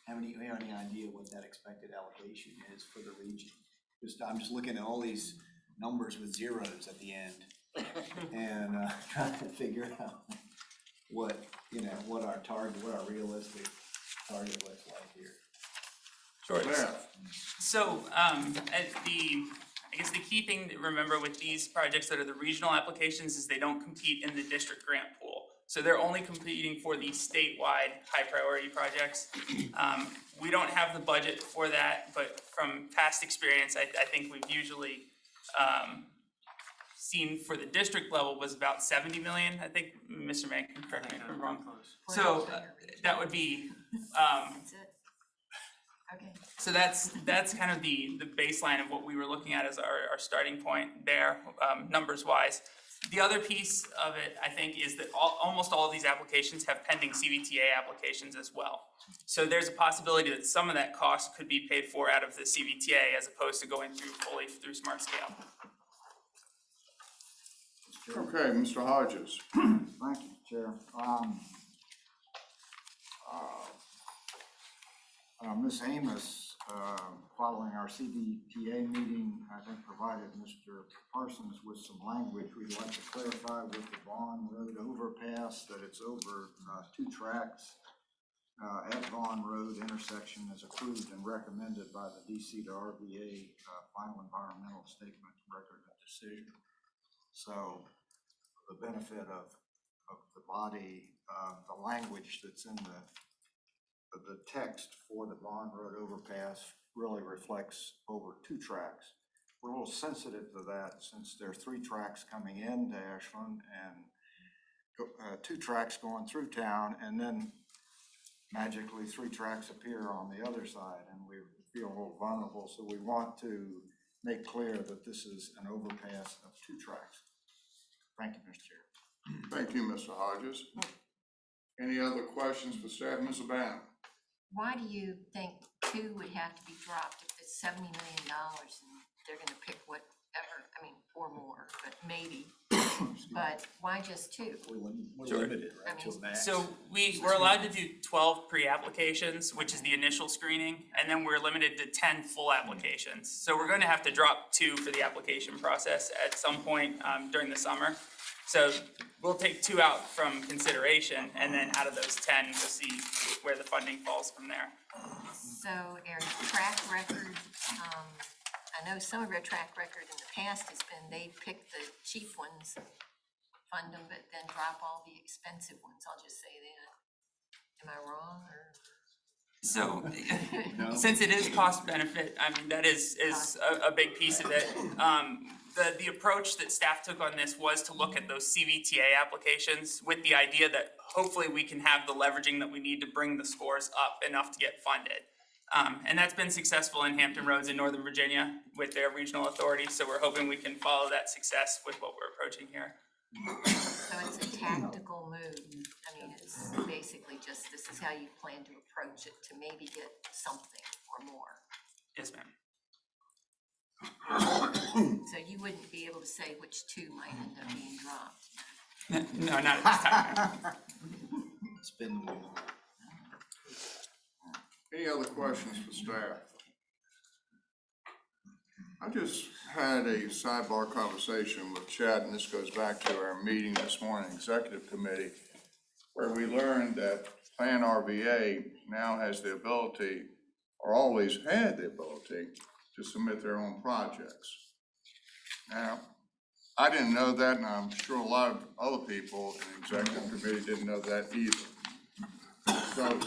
Speaker 17: have any idea what that expected allocation is for the region? I'm just looking at all these numbers with zeros at the end and trying to figure out what our target, what our realistic target looks like here.
Speaker 16: Sure. So, I guess the key thing to remember with these projects that are the regional applications is they don't compete in the district grant pool. So they're only competing for the statewide high priority projects. We don't have the budget for that, but from past experience, I think we've usually seen for the district level was about 70 million. I think Mr. Mann can correct me if I'm wrong. So that would be,
Speaker 7: Okay.
Speaker 16: so that's kind of the baseline of what we were looking at as our starting point there, numbers wise. The other piece of it, I think, is that almost all of these applications have pending CVTA applications as well. So there's a possibility that some of that cost could be paid for out of the CVTA as opposed to going fully through Smart Scale.
Speaker 1: Okay, Mr. Hodges.
Speaker 18: Thank you, Chair. Ms. Amos, following our CVTA meeting, I think provided Mr. Parsons with some language we'd like to clarify with the Vaughn Road overpass, that it's over 2 tracks at Vaughn Road intersection as approved and recommended by the DC to RVA final environmental statement record of decision. So the benefit of the body, the language that's in the text for the Vaughn Road overpass really reflects over 2 tracks. We're a little sensitive to that since there are 3 tracks coming into Ashland and 2 tracks going through town, and then magically 3 tracks appear on the other side, and we feel a little vulnerable. So we want to make clear that this is an overpass of 2 tracks. Thank you, Mr. Chair.
Speaker 1: Thank you, Mr. Hodges. Any other questions for staff, Ms. O'Bannon?
Speaker 7: Why do you think 2 would have to be dropped if it's $70 million and they're gonna pick whatever, I mean, 4 more, but maybe. But why just 2?
Speaker 17: We're
Speaker 16: Sure.
Speaker 17: limited, right, to a max.
Speaker 16: So we're allowed to do 12 pre-applications, which is the initial screening, and then we're limited to 10 full applications. So we're going to have to drop 2 for the application process at some point during the summer. So we'll take 2 out from consideration, and then out of those 10, we'll see where the funding falls from there.
Speaker 7: So our track record, I know some of our track record in the past has been they pick the cheap ones, fund them, but then drop all the expensive ones. I'll just say that. Am I wrong or?
Speaker 16: So, since it is cost benefit, I mean, that is a big piece of it. The approach that staff took on this was to look at those CVTA applications with the idea that hopefully we can have the leveraging that we need to bring the scores up enough to get funded. And that's been successful in Hampton Roads in Northern Virginia with their regional authority, so we're hoping we can follow that success with what we're approaching here.
Speaker 7: So it's a tactical move. I mean, it's basically just, this is how you plan to approach it to maybe get something or more.
Speaker 16: Yes, ma'am.
Speaker 7: So you wouldn't be able to say which 2 might end up being dropped?
Speaker 16: No, not at this time.
Speaker 17: Spin the wheel.
Speaker 1: Any other questions for staff? I just had a sidebar conversation with Chad, and this goes back to our meeting this morning, executive committee, where we learned that Plan RVA now has the ability, or always had the ability, to submit their own projects. Now, I didn't know that, and I'm sure a lot of other people in the executive committee didn't know that either. So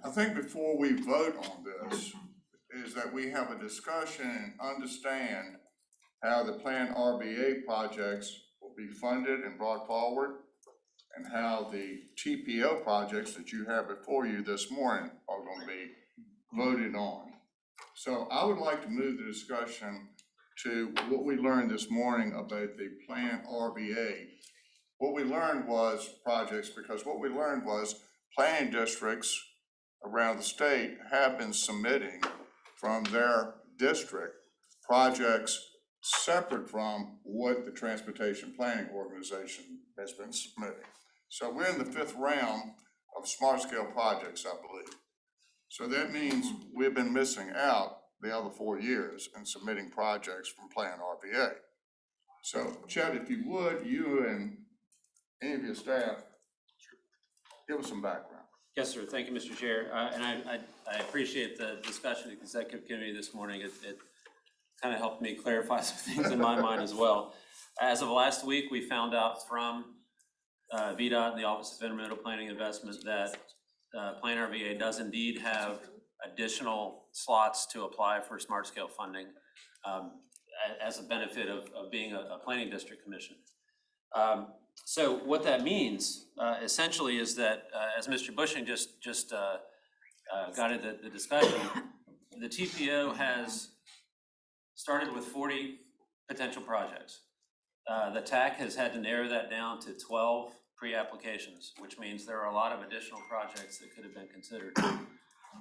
Speaker 1: I think before we vote on this, is that we have a discussion and understand how the Plan RVA projects will be funded and brought forward, and how the TPO projects that you have before you this morning are going to be voted on. So I would like to move the discussion to what we learned this morning about the Plan RVA. What we learned was projects, because what we learned was planning districts around the state have been submitting from their district projects separate from what the Transportation Planning Organization has been submitting. So we're in the 5th round of smart scale projects, I believe. So that means we've been missing out the other 4 years in submitting projects from Plan RVA. So Chad, if you would, you and any of your staff, give us some background.
Speaker 8: Yes, sir. Thank you, Mr. Chair. And I appreciate the discussion at the Executive Committee this morning. It kind of helped me clarify some things in my mind as well. As of last week, we found out from Vdot and the Office of Environmental Planning Investment that Plan RVA does indeed have additional slots to apply for smart scale funding as a benefit of being a planning district commission. So what that means essentially is that as Mr. Bushing just guided the discussion, the TPO has started with 40 potential projects. The TAC has had to narrow that down to 12 pre-applications, which means there are a lot of additional projects that could have been considered.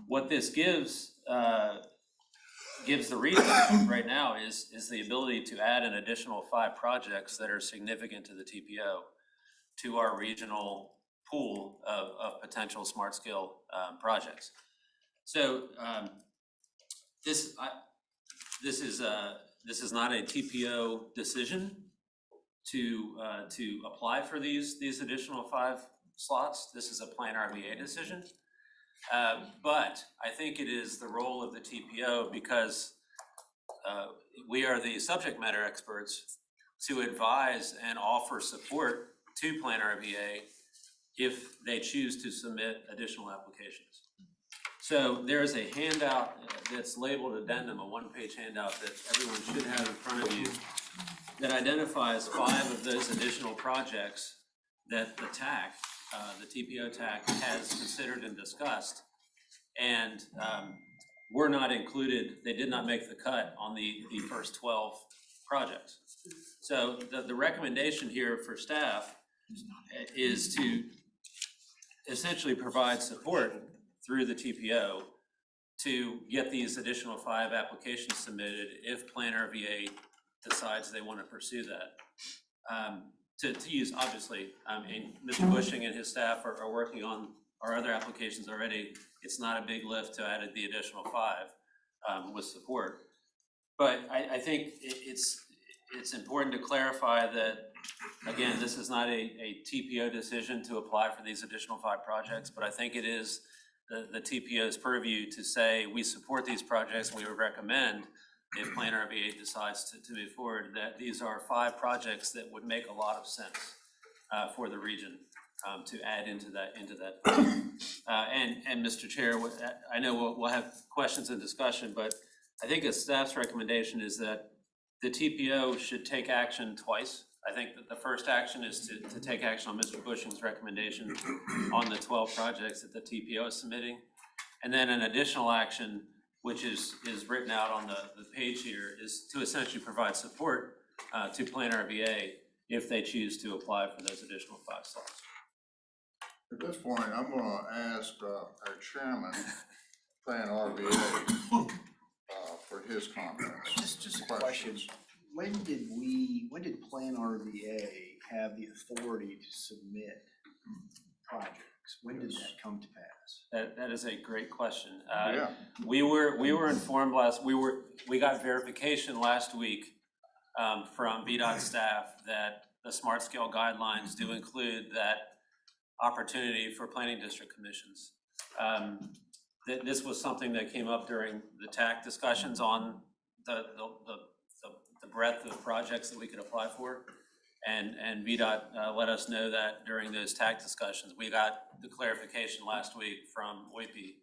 Speaker 8: What this gives the region right now is the ability to add an additional 5 projects that are significant to the TPO to our regional pool of potential smart scale projects. So this is not a TPO decision to apply for these additional 5 slots. This is a Plan RVA decision. But I think it is the role of the TPO, because we are the subject matter experts, to advise and offer support to Plan RVA if they choose to submit additional applications. So there is a handout that's labeled addendum, a 1-page handout that everyone should have in front of you, that identifies 5 of those additional projects that the TAC, the TPO TAC, has considered and discussed, and were not included. They did not make the cut on the first 12 projects. So the recommendation here for staff is to essentially provide support through the TPO to get these additional 5 applications submitted if Plan RVA decides they want to pursue that. To use, obviously, Mr. Bushing and his staff are working on our other applications already. It's not a big lift to add the additional 5 with support. But I think it's important to clarify that, again, this is not a TPO decision to apply for these additional 5 projects, but I think it is the TPO's purview to say we support these projects, and we would recommend, if Plan RVA decides to move forward, that these are 5 projects that would make a lot of sense for the region to add into that. And Mr. Chair, I know we'll have questions and discussion, but I think a staff's recommendation is that the TPO should take action twice. I think that the first action is to take action on Mr. Bushing's recommendation on the 12 projects that the TPO is submitting. And then an additional action, which is written out on the page here, is to essentially provide support to Plan RVA if they choose to apply for those additional 5 slots.
Speaker 1: At this point, I'm gonna ask our chairman, Plan RVA, for his comments.
Speaker 17: Just a question. When did Plan RVA have the authority to submit projects? When did that come to pass?
Speaker 8: That is a great question.
Speaker 1: Yeah.
Speaker 8: We were informed we got verification last week from Vdot staff that the smart scale guidelines do include that opportunity for planning district commissions. This was something that came up during the TAC discussions on the breadth of projects that we could apply for. And Vdot let us know that during those TAC discussions. We got the clarification last week from Rrtpo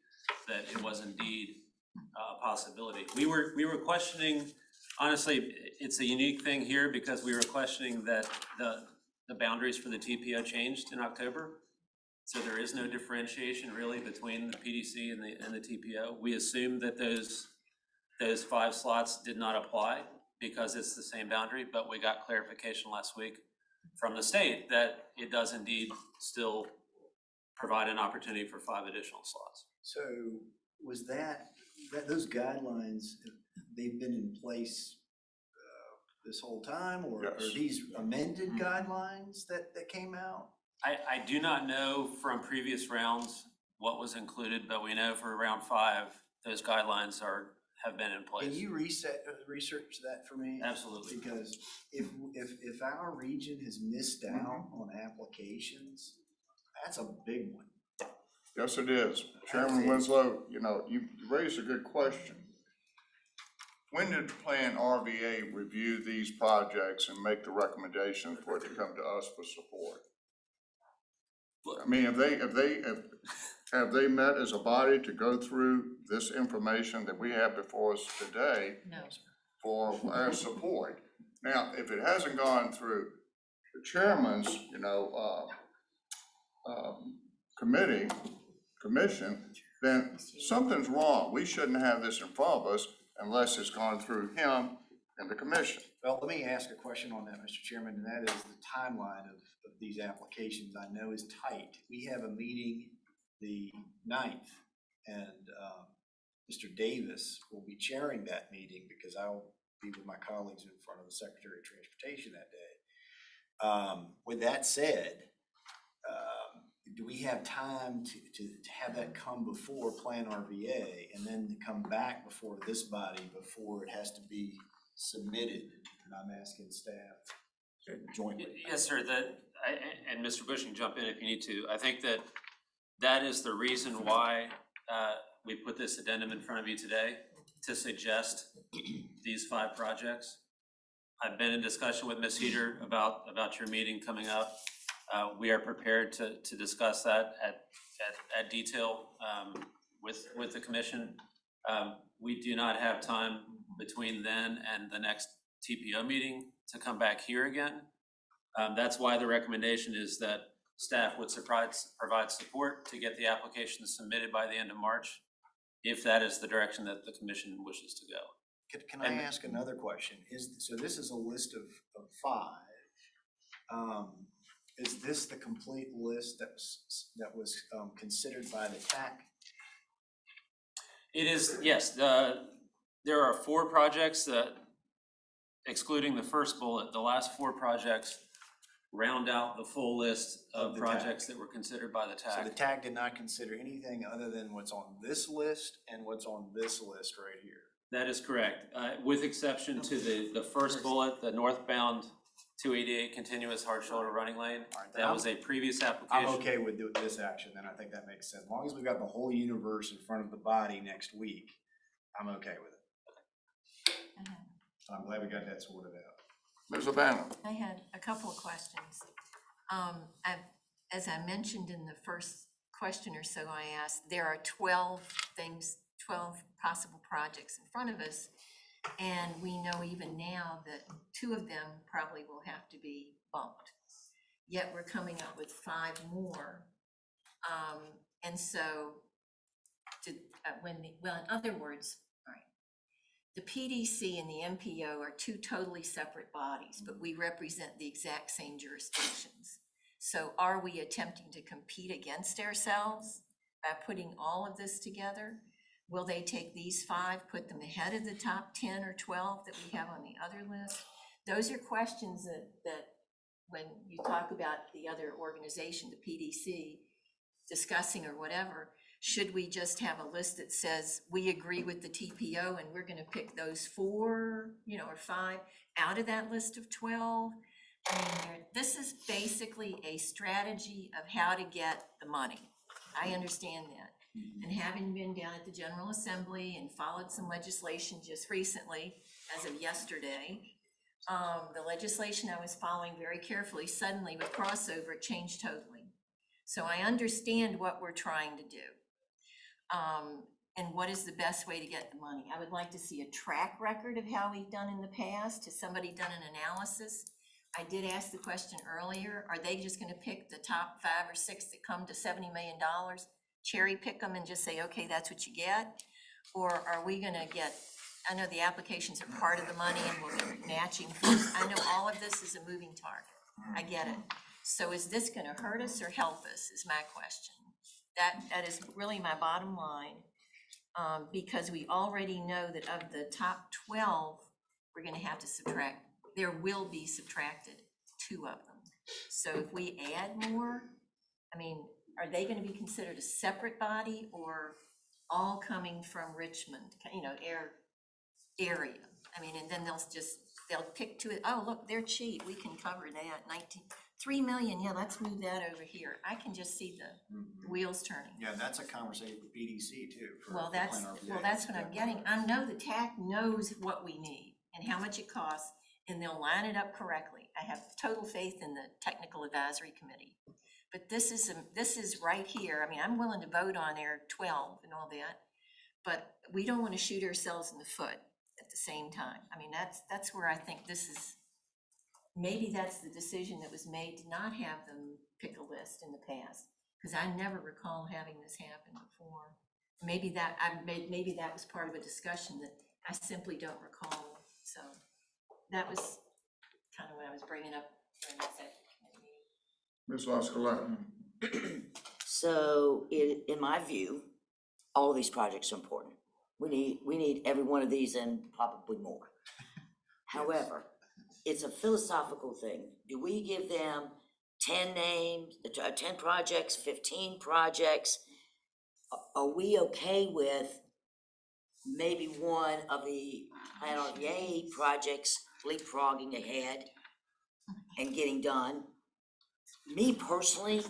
Speaker 8: that it was indeed a possibility. We were questioning, honestly, it's a unique thing here because we were questioning that the boundaries for the TPO changed in October. So there is no differentiation really between the PDC and the TPO. We assumed that those 5 slots did not apply because it's the same boundary, but we got clarification last week from the state that it does indeed still provide an opportunity for 5 additional slots.
Speaker 17: So was those guidelines, they've been in place this whole time, or are
Speaker 1: Yes.
Speaker 17: these amended guidelines that came out?
Speaker 8: I do not know from previous rounds what was included, but we know for round 5, those guidelines have been in place.
Speaker 17: Can you research that for me?
Speaker 8: Absolutely.
Speaker 17: Because if our region has missed out on applications, that's a big one.
Speaker 1: Yes, it is. Chairman Winslow, you raised a good question. When did Plan RVA review these projects and make the recommendation for it to come to us for support? I mean, have they met as a body to go through this information that we have before us today?
Speaker 7: No.
Speaker 1: For our support? Now, if it hasn't gone through the chairman's, commission, then something's wrong. We shouldn't have this in front of us unless it's gone through him and the commission.
Speaker 17: Well, let me ask a question on that, Mr. Chairman, and that is the timeline of these applications I know is tight. We have a meeting the 9th, and Mr. Davis will be chairing that meeting because I'll be with my colleagues in front of the Secretary of Transportation that day. With that said, do we have time to have that come before Plan RVA and then to come back before this body before it has to be submitted? And I'm asking staff jointly.
Speaker 8: Yes, sir. And Mr. Bush can jump in if you need to. I think that is the reason why we put this addendum in front of you today, to suggest these 5 projects. I've been in discussion with Ms. Heater about your meeting coming up. We are prepared to discuss that at detail with the commission. We do not have time between then and the next TPO meeting to come back here again. That's why the recommendation is that staff would provide support to get the application submitted by the end of March, if that is the direction that the commission wishes to go.
Speaker 17: Can I ask another question? So this is a list of 5. Is this the complete list that was considered by the TAC?
Speaker 8: It is, yes. There are 4 projects that, excluding the first bullet, the last 4 projects round out the full list of projects that were considered by the TAC.
Speaker 17: So the TAC did not consider anything other than what's on this list and what's on this list right here?
Speaker 8: That is correct, with exception to the first bullet, the northbound 288 continuous hard shoulder running lane. That was a previous application.
Speaker 17: I'm okay with this action, then I think that makes sense. As long as we've got the whole universe in front of the body next week, I'm okay with it. So I'm glad we got that sorted out.
Speaker 1: Ms. Urbana.
Speaker 7: I had a couple of questions. As I mentioned in the first question or so I asked, there are 12 possible projects in front of us. And we know even now that 2 of them probably will have to be bumped. Yet we're coming up with 5 more. And so, in other words, all right, the PDC and the MPO are 2 totally separate bodies, but we represent the exact same jurisdictions. So are we attempting to compete against ourselves by putting all of this together? Will they take these 5, put them ahead of the top 10 or 12 that we have on the other list? Those are questions that when you talk about the other organization, the PDC, discussing or whatever, should we just have a list that says we agree with the TPO and we're gonna pick those 4, or 5 out of that list of 12? I mean, this is basically a strategy of how to get the money. I understand that. And having been down at the General Assembly and followed some legislation just recently, as of yesterday, the legislation I was following very carefully, suddenly with crossover, it changed totally. So I understand what we're trying to do. And what is the best way to get the money? I would like to see a track record of how we've done in the past. Has somebody done an analysis? I did ask the question earlier, are they just gonna pick the top 5 or 6 that come to $70 million? Cherry pick them and just say, okay, that's what you get? Or are we gonna get, I know the applications are part of the money and we'll be matching fees. I know all of this is a moving target. I get it. So is this gonna hurt us or help us is my question. That is really my bottom line. because we already know that of the top 12, we're gonna have to subtract, there will be subtracted 2 of them. So if we add more, I mean, are they gonna be considered a separate body or all coming from Richmond, area? I mean, and then they'll pick 2, oh, look, they're cheap, we can cover that, 3 million, yeah, let's move that over here. I can just see the wheels turning.
Speaker 17: Yeah, that's a conversation with BDC too.
Speaker 7: Well, that's what I'm getting. I know the TAC knows what we need and how much it costs, and they'll line it up correctly. I have total faith in the Technical Advisory Committee. But this is right here. I mean, I'm willing to vote on Air 12 and all that, but we don't want to shoot ourselves in the foot at the same time. I mean, that's where I think this is, maybe that's the decision that was made to not have them pick a list in the past, because I never recall having this happen before. Maybe that was part of a discussion that I simply don't recall. So that was kind of what I was bringing up during the second committee meeting.
Speaker 1: Ms. Oscar.
Speaker 14: So in my view, all of these projects are important. We need every one of these and probably more. However, it's a philosophical thing. Do we give them 10 names, 10 projects, 15 projects? Are we okay with maybe one of the Plan RVA projects leapfrogging ahead and getting done? Me personally,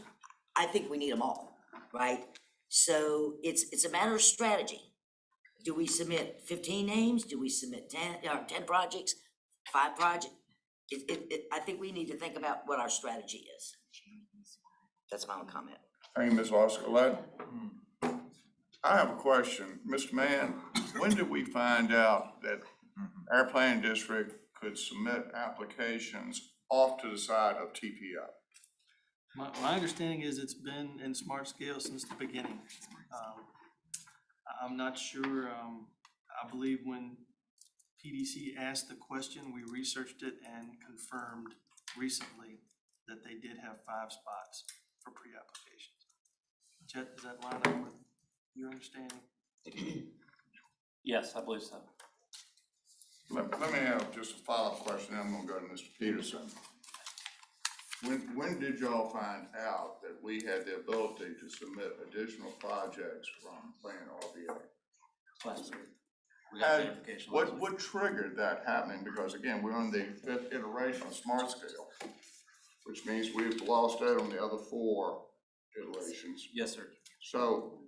Speaker 14: I think we need them all, right? So it's a matter of strategy. Do we submit 15 names? Do we submit 10 projects, 5 projects? I think we need to think about what our strategy is. That's my own comment.
Speaker 1: Thank you, Ms. Oscar. I have a question. Mr. Mann, when did we find out that our planning district could submit applications off to the side of TPO?
Speaker 4: My understanding is it's been in smart scale since the beginning. I'm not sure, I believe when PDC asked the question, we researched it and confirmed recently that they did have 5 spots for pre-applications. Chet, does that line up with your understanding?
Speaker 8: Yes, I believe so.
Speaker 1: Let me have just a follow-up question, then I'm gonna go to Mr. Peterson. When did y'all find out that we had the ability to submit additional projects from Plan RVA?
Speaker 8: Last week. We got clarification last week.
Speaker 1: What triggered that happening? Because again, we're on the 5th iteration of Smart Scale, which means we've lost out on the other 4 iterations.
Speaker 8: Yes, sir.
Speaker 1: So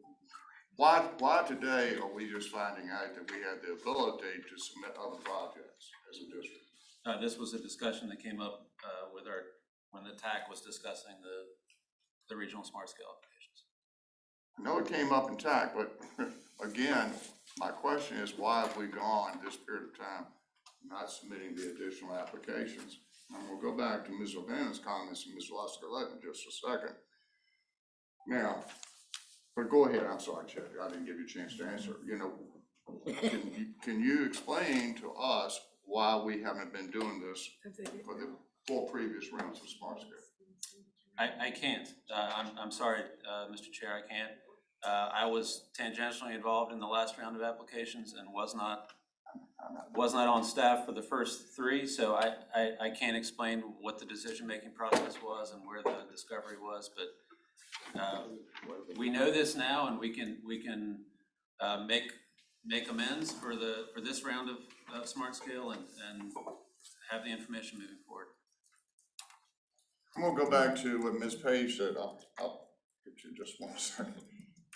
Speaker 1: why today are we just finding out that we had the ability to submit other projects as a district?
Speaker 8: This was a discussion that came up when the TAC was discussing the regional smart scale applications.
Speaker 1: I know it came up in TAC, but again, my question is, why have we gone this period of time not submitting the additional applications? And we'll go back to Ms. O'Bannon's comments and Ms. Oscar in just a second. Now, but go ahead, I'm sorry, Chet, I didn't give you a chance to answer. Can you explain to us why we haven't been doing this for the 4 previous rounds of Smart Scale?
Speaker 8: I can't. I'm sorry, Mr. Chair, I can't. I was tangentially involved in the last round of applications and was not on staff for the first 3, so I can't explain what the decision-making process was and where the discovery was, but we know this now, and we can make amends for this round of Smart Scale and have the information moving forward.
Speaker 1: I'm gonna go back to what Ms. Page said. I'll get you just 1 second.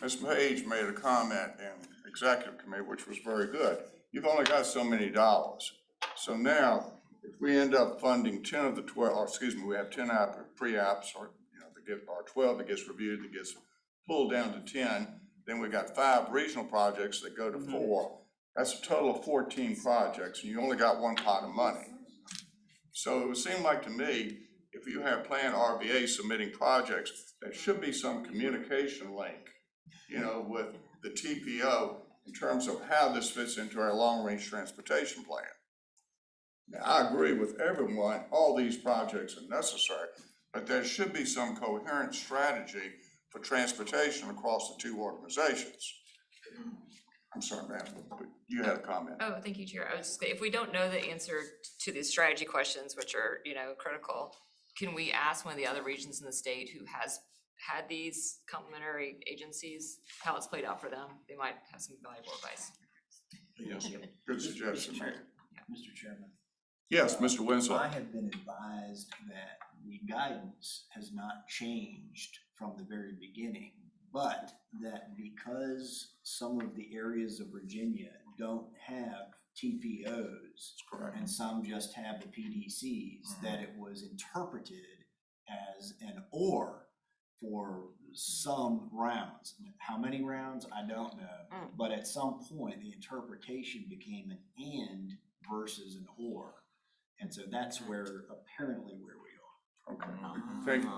Speaker 1: Ms. Page made a comment in executive committee, which was very good. You've only got so many dollars. So now, if we end up funding 10 of the 12, or excuse me, we have 10 pre-apps, or or 12 that gets reviewed, that gets pulled down to 10, then we got 5 regional projects that go to 4. That's a total of 14 projects, and you only got 1 pot of money. So it would seem like to me, if you have Plan RVA submitting projects, there should be some communication link, with the TPO in terms of how this fits into our long-range transportation plan. Now, I agree with everyone, all these projects are necessary, but there should be some coherent strategy for transportation across the 2 organizations. I'm sorry, ma'am, but you had a comment.
Speaker 10: Oh, thank you, Chair. I was just, if we don't know the answer to these strategy questions, which are, you know, critical, can we ask one of the other regions in the state who has had these complementary agencies, how it's played out for them? They might have some valuable advice.
Speaker 1: Yes, good suggestion, Mayor.
Speaker 17: Mr. Chairman.
Speaker 1: Yes, Mr. Winslow.
Speaker 17: I have been advised that the guidance has not changed from the very beginning, but that because some of the areas of Virginia don't have TPOs, and some just have the PDCs, that it was interpreted as an or for some rounds. How many rounds, I don't know, but at some point, the interpretation became an and versus an or. And so that's where, apparently where we are.
Speaker 1: Okay,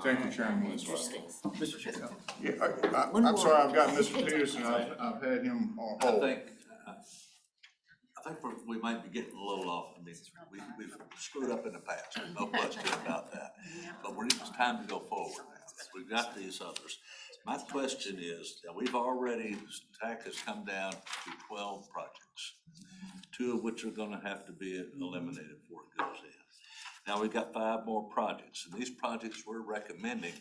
Speaker 1: thank you, Chairman Winslow.
Speaker 17: Mr. Chairman.
Speaker 1: Yeah, I'm sorry, I've got Mr. Peterson, I've had him on hold.
Speaker 15: I think we might be getting a little off. I mean, we've screwed up in the past, no question about that. But it's time to go forward now. We've got these others. My question is, that we've already, TAC has come down to 12 projects, 2 of which are gonna have to be eliminated before it goes in. Now we've got 5 more projects, and these projects we're recommending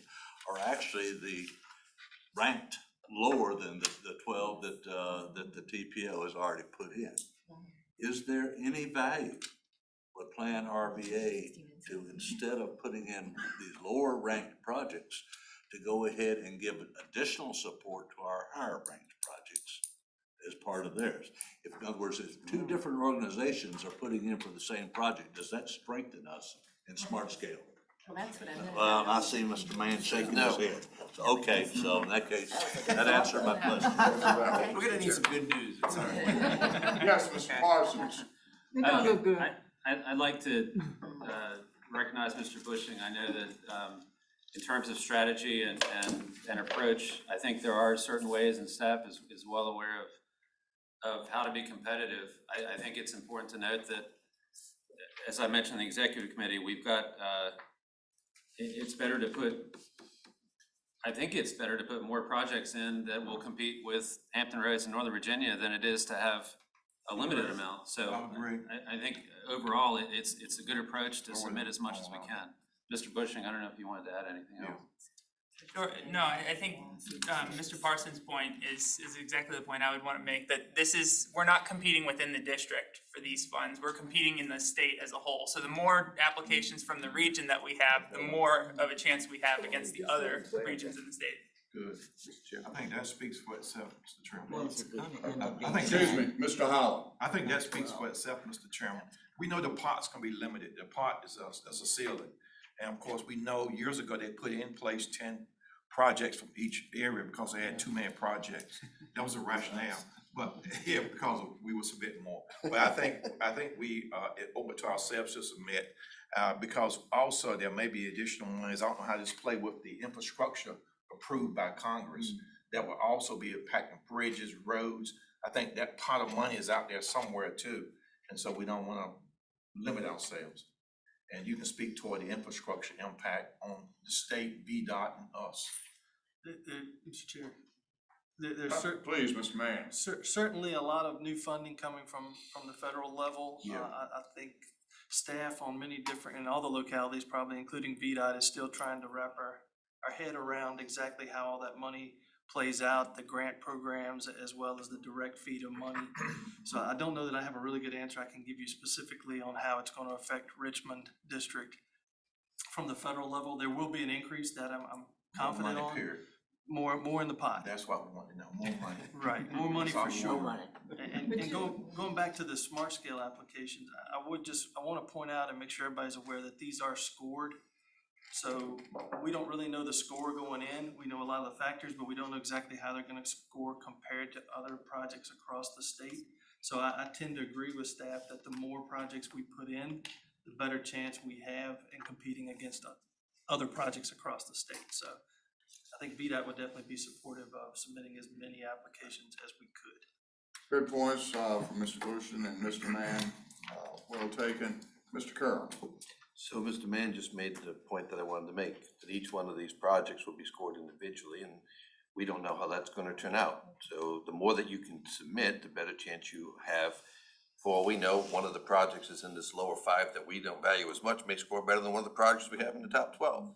Speaker 15: are actually the ranked lower than the 12 that the TPO has already put in. Is there any value with Plan RVA to, instead of putting in these lower ranked projects, to go ahead and give additional support to our higher ranked projects as part of theirs? If, in other words, if 2 different organizations are putting in for the same project, does that strengthen us in smart scale?
Speaker 5: Well, that's what I meant.
Speaker 15: Well, I see Mr. Mann shaking his head. So, okay, so in that case, that answered my question.
Speaker 17: We're gonna need some good news. It's all right.
Speaker 1: Yes, Mr. Parsons.
Speaker 8: I'd like to recognize Mr. Bushing. I know that in terms of strategy and approach, I think there are certain ways, and staff is well aware of how to be competitive. I think it's important to note that, as I mentioned in the executive committee, we've got, it's better to put more projects in that will compete with Hampton Roads in Northern Virginia than it is to have a limited amount. So I think overall, it's a good approach to submit as much as we can. Mr. Bushing, I don't know if you wanted to add anything else.
Speaker 16: Sure. No, I think Mr. Parsons' point is exactly the point I would want to make, that we're not competing within the district for these funds, we're competing in the state as a whole. So the more applications from the region that we have, the more of a chance we have against the other regions in the state.
Speaker 1: Good.
Speaker 19: I think that speaks for itself, Mr. Chairman.
Speaker 1: Excuse me, Mr. Holland.
Speaker 19: I think that speaks for itself, Mr. Chairman. We know the pot's gonna be limited. The pot is a ceiling. And of course, we know years ago, they put in place 10 projects from each area because they had too many projects. That was a rationale, but yeah, because we were submitting more. But I think we owe it to ourselves to submit, because also there may be additional monies. I don't know how this play with the infrastructure approved by Congress that will also be impacting bridges, roads. I think that pot of money is out there somewhere too, and so we don't want to limit ourselves. And you can speak toward the infrastructure impact on the state, Vdot, and us.
Speaker 4: Mr. Chair, there's
Speaker 1: please, Mr. Mann.
Speaker 4: Certainly a lot of new funding coming from the federal level.
Speaker 1: Yeah.
Speaker 4: I think staff on many different, in all the localities, probably including Vdot, is still trying to wrap our head around exactly how all that money plays out, the grant programs, as well as the direct feed of money. So I don't know that I have a really good answer I can give you specifically on how it's going to affect Richmond District from the federal level. There will be an increase that I'm confident on. More in the pot.
Speaker 19: That's what we want to know, more money.
Speaker 4: Right, more money for sure.
Speaker 14: money.
Speaker 4: And going back to the smart scale applications, I want to point out and make sure everybody's aware that these are scored. So we don't really know the score going in. We know a lot of the factors, but we don't know exactly how they're going to score compared to other projects across the state. So I tend to agree with staff that the more projects we put in, the better chance we have in competing against other projects across the state. So I think VDOT would definitely be supportive of submitting as many applications as we could.
Speaker 1: Good points from Mr. Bushin and Mr. Mann. Well taken. Mr. Curran.
Speaker 20: So Mr. Mann just made the point that I wanted to make, that each one of these projects will be scored individually, and
Speaker 15: we don't know how that's gonna turn out. So the more that you can submit, the better chance you have. For all we know, one of the projects is in this lower 5 that we don't value as much, may score better than one of the projects we have in the top 12.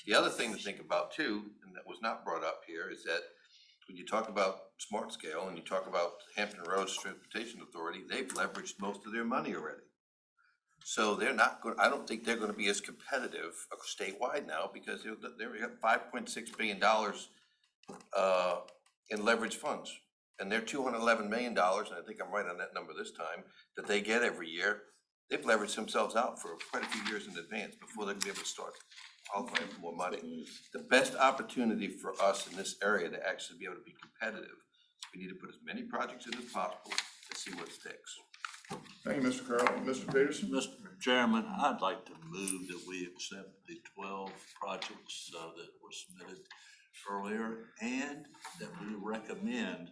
Speaker 15: The other thing to think about too, and that was not brought up here, is that when you talk about smart scale and you talk about Hampton Roads Transportation Authority, they've leveraged most of their money already. So they're not going, I don't think they're gonna be as competitive statewide now, because they're got $5.6 billion in leverage funds. And their $211 million, and I think I'm right on that number this time, that they get every year, they've leveraged themselves out for quite a few years in advance before they'll be able to start qualifying for more money. The best opportunity for us in this area to actually be able to be competitive, we need to put as many projects in as possible to see what sticks.
Speaker 1: Thank you, Mr. Carroll. Mr. Peterson?
Speaker 15: Mr. Chairman, I'd like to move that we accept the 12 projects that were submitted earlier, and that we recommend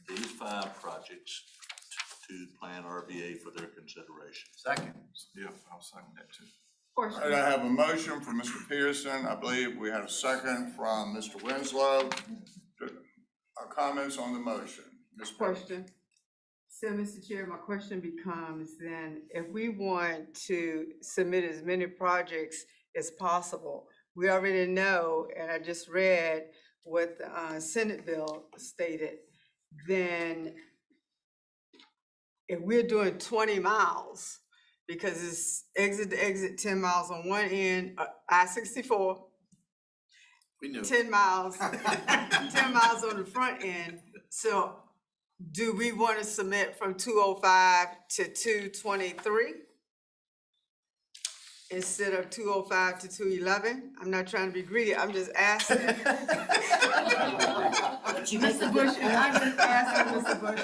Speaker 15: these 5 projects to Plan RVA for their consideration.
Speaker 19: Second. Yeah, I'll second that too.
Speaker 1: All right, I have a motion from Mr. Pearson. I believe we have a second from Mr. Winslow. Comments on the motion? Ms.
Speaker 3: Question. So, Mr. Chair, my question becomes then, if we want to submit as many projects as possible, we already know, and I just read what the Senate bill stated, then if we're doing 20 miles, because it's exit to exit 10 miles on one end, I-64,
Speaker 15: We knew.
Speaker 3: 10 miles, 10 miles on the front end. So do we want to submit from 205 to 223? Instead of 205 to 211? I'm not trying to be greedy, I'm just asking. Mr. Bush, I'm just asking, Mr. Bush.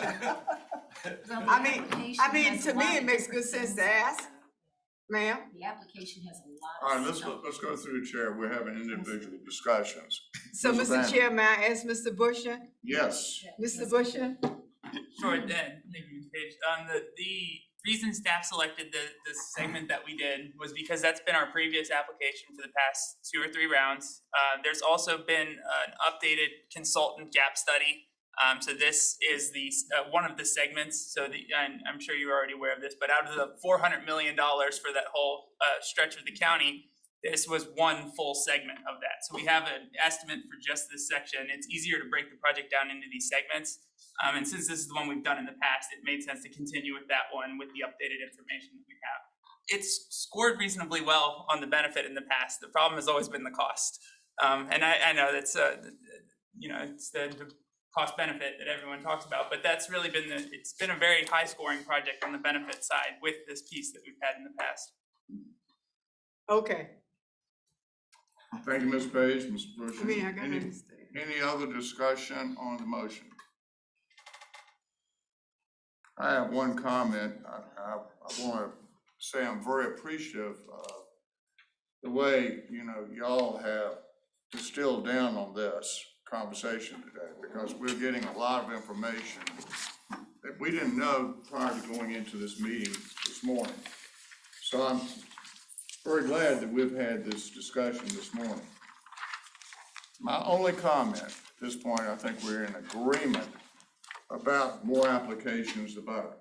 Speaker 3: I mean, to me, it makes good sense to ask, ma'am.
Speaker 13: The application has a lot.
Speaker 1: All right, let's go through the chair. We're having individual discussions.
Speaker 3: So,
Speaker 1: Ms.
Speaker 3: Mr.
Speaker 1: O'Bannon.
Speaker 3: Chair, may I ask Mr. Bushin?
Speaker 1: Yes.
Speaker 3: Mr. Bushin?
Speaker 16: Sure, then, thank you, Ms. Page. The reason staff selected the segment that we did was because that's been our previous application for the past 2 or 3 rounds. There's also been an updated consultant gap study. So this is the one of the segments. So and I'm sure you're already aware of this, but out of the $400 million for that whole stretch of the county, this was one full segment of that. So we have an estimate for just this section. It's easier to break the project down into these segments. And since this is the one we've done in the past, it made sense to continue with that one with the updated information that we have. It's scored reasonably well on the benefit in the past. The problem has always been the cost. And I know that's, it's the cost benefit that everyone talks about, but that's really been it's been a very high scoring project on the benefit side with this piece that we've had in the past.
Speaker 3: Okay.
Speaker 1: Thank you, Ms. Page, Mr. Bush.
Speaker 3: I mean, I gotta understand.
Speaker 1: Any other discussion on the motion? I have one comment. I want to say I'm very appreciative of the way, y'all have distilled down on this conversation today, because we're getting a lot of information that we didn't know prior to going into this meeting this morning. So I'm very glad that we've had this discussion this morning. My only comment at this point, I think we're in agreement about more applications, the better.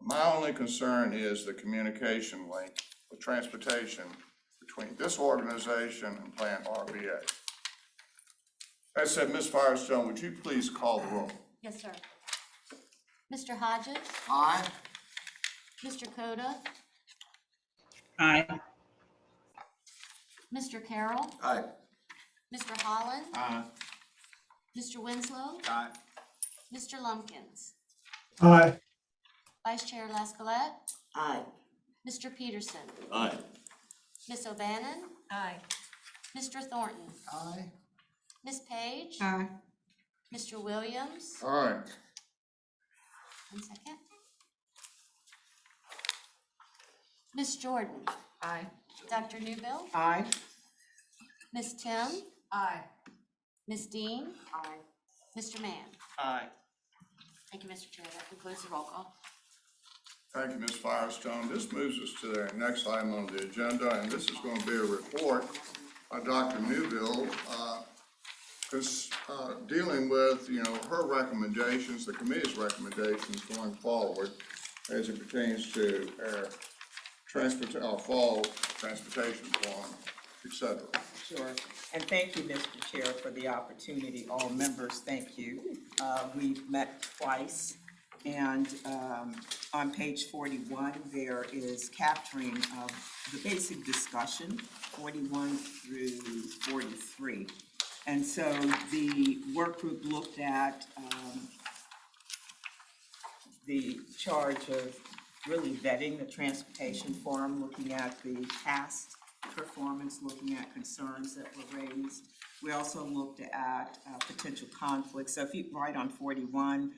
Speaker 1: My only concern is the communication link with transportation between this organization and Plan RVA. That said, Ms. Firestone, would you please call the roll?
Speaker 5: Yes, sir. Mr. Hodges?
Speaker 18: Aye.
Speaker 5: Mr. Coda?
Speaker 12: Aye.
Speaker 5: Mr. Carroll?
Speaker 18: Aye.
Speaker 5: Mr. Holland?
Speaker 19: Aye.
Speaker 5: Mr. Winslow?
Speaker 19: Aye.
Speaker 5: Mr. Lumpkins?
Speaker 6: Aye.
Speaker 5: Vice Chair Lascolette?
Speaker 14: Aye.
Speaker 5: Mr. Peterson?
Speaker 15: Aye.
Speaker 5: Ms. O'Bannon?
Speaker 13: Aye.
Speaker 5: Mr. Thornton?
Speaker 18: Aye.
Speaker 5: Ms. Page?
Speaker 3: Aye.
Speaker 5: Mr. Williams?
Speaker 1: All right.
Speaker 5: 1 second. Ms. Jordan?
Speaker 13: Aye.
Speaker 5: Dr. Newbill?
Speaker 3: Aye.
Speaker 5: Ms. Tim?
Speaker 13: Aye.
Speaker 5: Ms. Dean?
Speaker 13: Aye.
Speaker 5: Mr. Mann?
Speaker 4: Aye.
Speaker 5: Thank you, Mr. Chair. That concludes the roll call.
Speaker 1: Thank you, Ms. Firestone. This moves us to the next item on the agenda, and this is going to be a report by Dr. Newbill dealing with, her recommendations, the committee's recommendations going forward as it pertains to our fall transportation plan, et cetera.
Speaker 12: Sure, and thank you, Mr. Chair, for the opportunity. All members, thank you. We've met twice, and on page 41, there is capturing of the basic discussion, 41 through 43. And so the work group looked at the charge of really vetting the transportation forum, looking at the past performance, looking at concerns that were raised. We also looked at potential conflicts. So if you write on 41,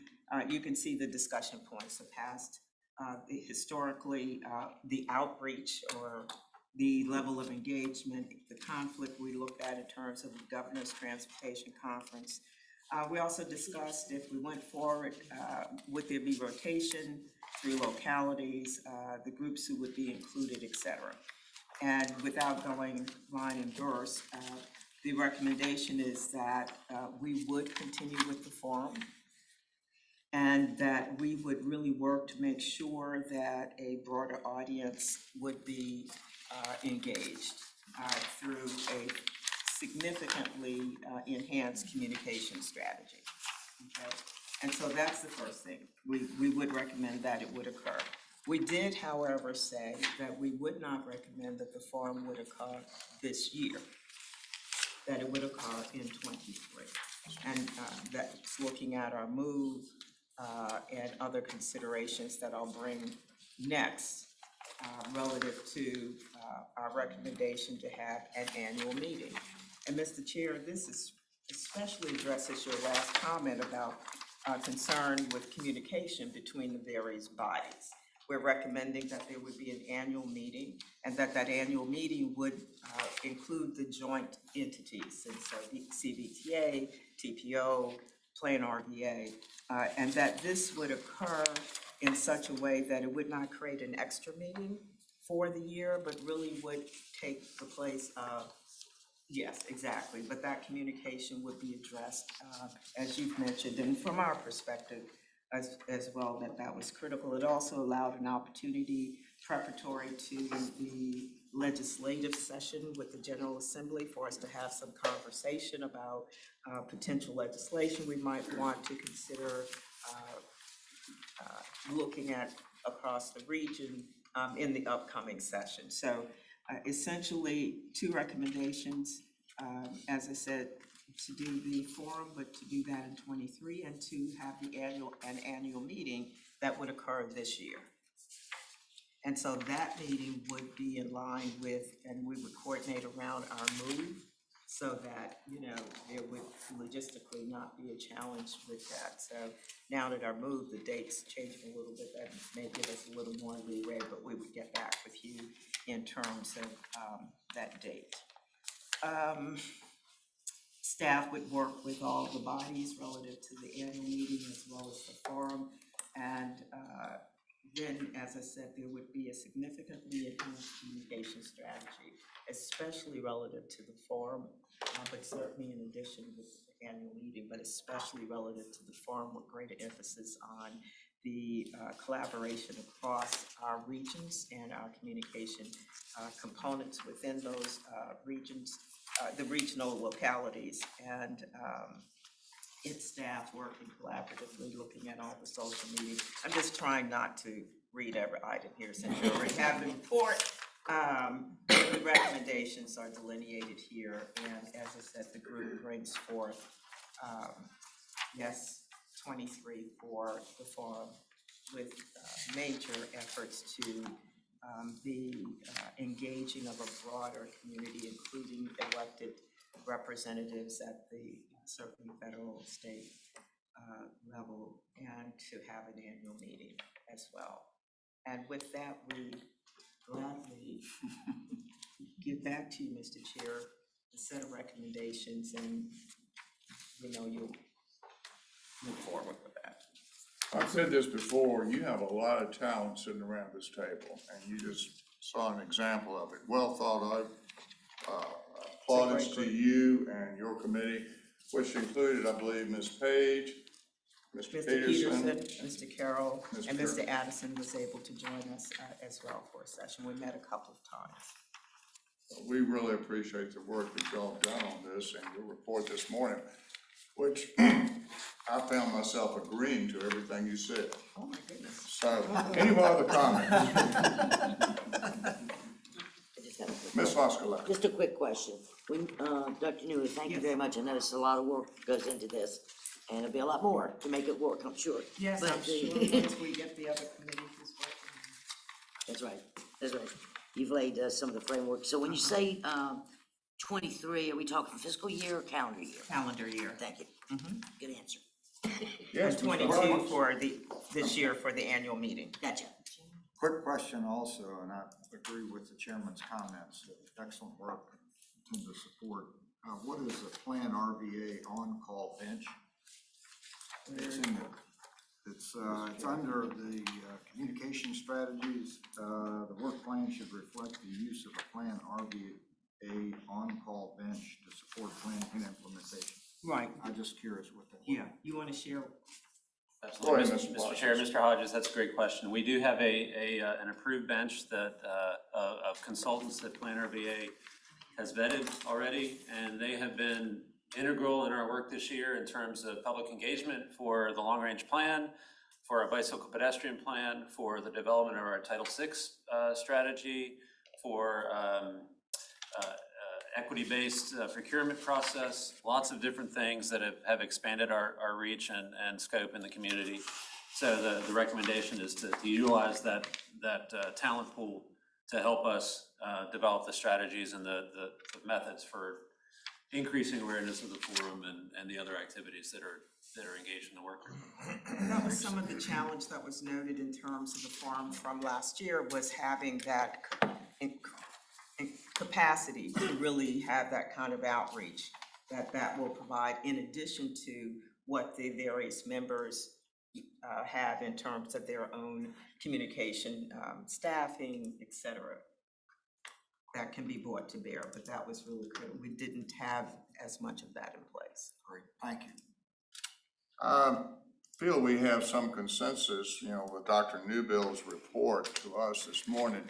Speaker 12: you can see the discussion points, the past, historically, the outreach or the level of engagement, the conflict we looked at in terms of the Governor's Transportation Conference. We also discussed if we went forward, would there be rotation through localities, the groups who would be included, et cetera. And without going line and verse, the recommendation is that we would continue with the forum and that we would really work to make sure that a broader audience would be engaged through a significantly enhanced communication strategy. Okay? And so that's the first thing. We would recommend that it would occur. We did, however, say that we would not recommend that the forum would occur this year, that it would occur in 23. And that's looking at our move and other considerations that I'll bring next relative to our recommendation to have an annual meeting. And Mr. Chair, this is especially addresses your last comment about concern with communication between the various bodies. We're recommending that there would be an annual meeting and that annual meeting would include the joint entities, and so CVTA, TPO, Plan RVA, and that this would occur in such a way that it would not create an extra meeting for the year, but really would take the place of, yes, exactly, but that communication would be addressed, as you've mentioned, and from our perspective as well, that was critical. It also allowed an opportunity preparatory to the legislative session with the General Assembly for us to have some conversation about potential legislation we might want to consider looking at across the region in the upcoming session. So essentially, two recommendations, as I said, to do the forum, but to do that in 23 and to have an annual meeting that would occur this year. And so that meeting would be in line with, and we would coordinate around our move so that, there would logistically not be a challenge with that. So now that our move, the date's changing a little bit, that may give us a little more leeway, but we would get back with you in terms of that date. Staff would work with all the bodies relative to the annual meeting as well as the forum. And then, as I said, there would be a significantly enhanced communication strategy, especially relative to the forum, but certainly in addition with the annual meeting, but especially relative to the forum with greater emphasis on the collaboration across our regions and our communication components within those regions, the regional localities, and its staff working collaboratively, looking at all the social media. I'm just trying not to read every item here since you already have the report. The recommendations are delineated here, and as I said, the group brings forth, yes, 23 for the forum with major efforts to be engaging of a broader community, including elected representatives at the certainly federal, state level, and to have an annual meeting as well. And with that, we gladly give back to you, Mr. Chair, a set of recommendations, and you'll move forward with that.
Speaker 1: I've said this before, you have a lot of talent sitting around this table, and you just saw an example of it. Well thought of. Plaudits to you and your committee. which included, I believe, Ms. Page, Mr.
Speaker 12: Mr.
Speaker 1: Peterson.
Speaker 12: Peterson, Mr. Carroll,
Speaker 1: Mr.
Speaker 12: and Mr.
Speaker 1: Carroll.
Speaker 12: Addison was able to join us as well for a session. We met a couple of times.
Speaker 1: We really appreciate the work that y'all done on this and your report this morning, which I found myself agreeing to everything you said.
Speaker 12: Oh, my goodness.
Speaker 1: So, any other comments? Ms. Oscar.
Speaker 14: Just a quick question. When, Dr. Newey, thank you very much. I know it's a lot of work goes into this, and it'll be a lot more to make it work, I'm sure.
Speaker 12: Yes,
Speaker 14: But
Speaker 12: I'm
Speaker 14: the-
Speaker 12: sure once we get the other committees working.
Speaker 14: That's right, that's right. You've laid some of the framework. So when you say 23, are we talking fiscal year or calendar year?
Speaker 12: Calendar year.
Speaker 14: Thank you. Good answer.
Speaker 1: Yes,
Speaker 12: And 22 for this year for the annual meeting.
Speaker 14: Gotcha.
Speaker 18: Quick question also, and I agree with the chairman's comments, excellent work in terms of support. What is the plan RVA on-call bench? It's in it's under the communication strategies. The work plan should reflect the use of a plan RVA on-call bench to support plan and implementation.
Speaker 12: Right.
Speaker 18: I'm just curious what that was.
Speaker 12: Yeah, you want to share?
Speaker 8: Absolutely,
Speaker 1: Go ahead, Mr.
Speaker 8: Mr. Chair, Mr. Hodges, that's a great question. We do have an approved bench that, of consultants that Plan RVA has vetted already, and they have been integral in our work this year in terms of public engagement for the long-range plan, for our bicycle pedestrian plan, for the development of our Title VI strategy, for equity-based procurement process, lots of different things that have expanded our reach and scope in the community. So the recommendation is to utilize that talent pool to help us develop the strategies and the methods for increasing awareness of the forum and the other activities that are engaged in the work group.
Speaker 12: And that was some of the challenge that was noted in terms of the forum from last year, was having that capacity to really have that kind of outreach that will provide, in addition to what the various members have in terms of their own communication, staffing, et cetera, that can be brought to bear. But that was really critical. We didn't have as much of that in place.
Speaker 18: Great, thank you.
Speaker 1: Feel we have some consensus, with Dr. Newbill's report to us this morning.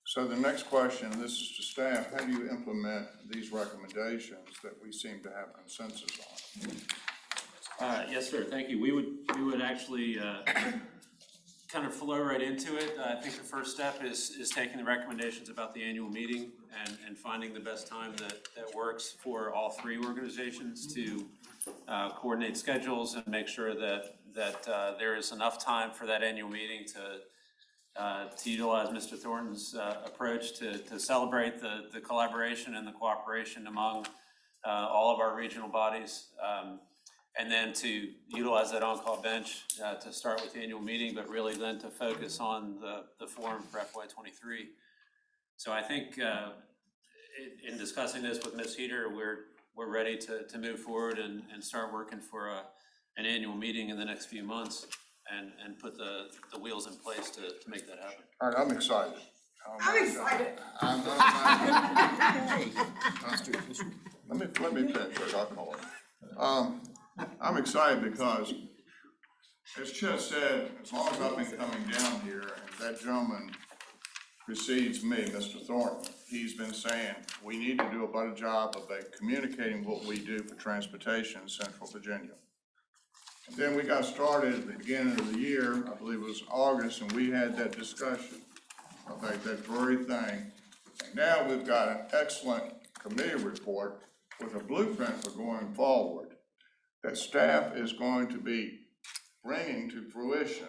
Speaker 1: So the next question, and this is to staff, how do you implement these recommendations that we seem to have consensus on?
Speaker 8: Yes, sir, thank you. We would actually kind of flow right into it. I think the first step is taking the recommendations about the annual meeting and finding the best time that works for all three organizations to coordinate schedules and make sure that there is enough time for that annual meeting to utilize Mr. Thornton's approach to celebrate the collaboration and the cooperation among all of our regional bodies. And then to utilize that on-call bench to start with the annual meeting, but really then to focus on the forum for FY23. So I think in discussing this with Ms. Heater, we're ready to move forward and start working for an annual meeting in the next few months and put the wheels in place to make that happen.
Speaker 1: All right, I'm excited.
Speaker 3: I'm excited.
Speaker 1: Let me finish, I'll call it. I'm excited because, as Chet said, as long as I've been coming down here, and that gentleman precedes me, Mr. Thornton, he's been saying, we need to do a better job of communicating what we do for transportation in Central Virginia. And then we got started at the beginning of the year, I believe it was August, and we had that discussion about that very thing. And now we've got an excellent committee report with a blueprint for going forward that staff is going to be bringing to fruition,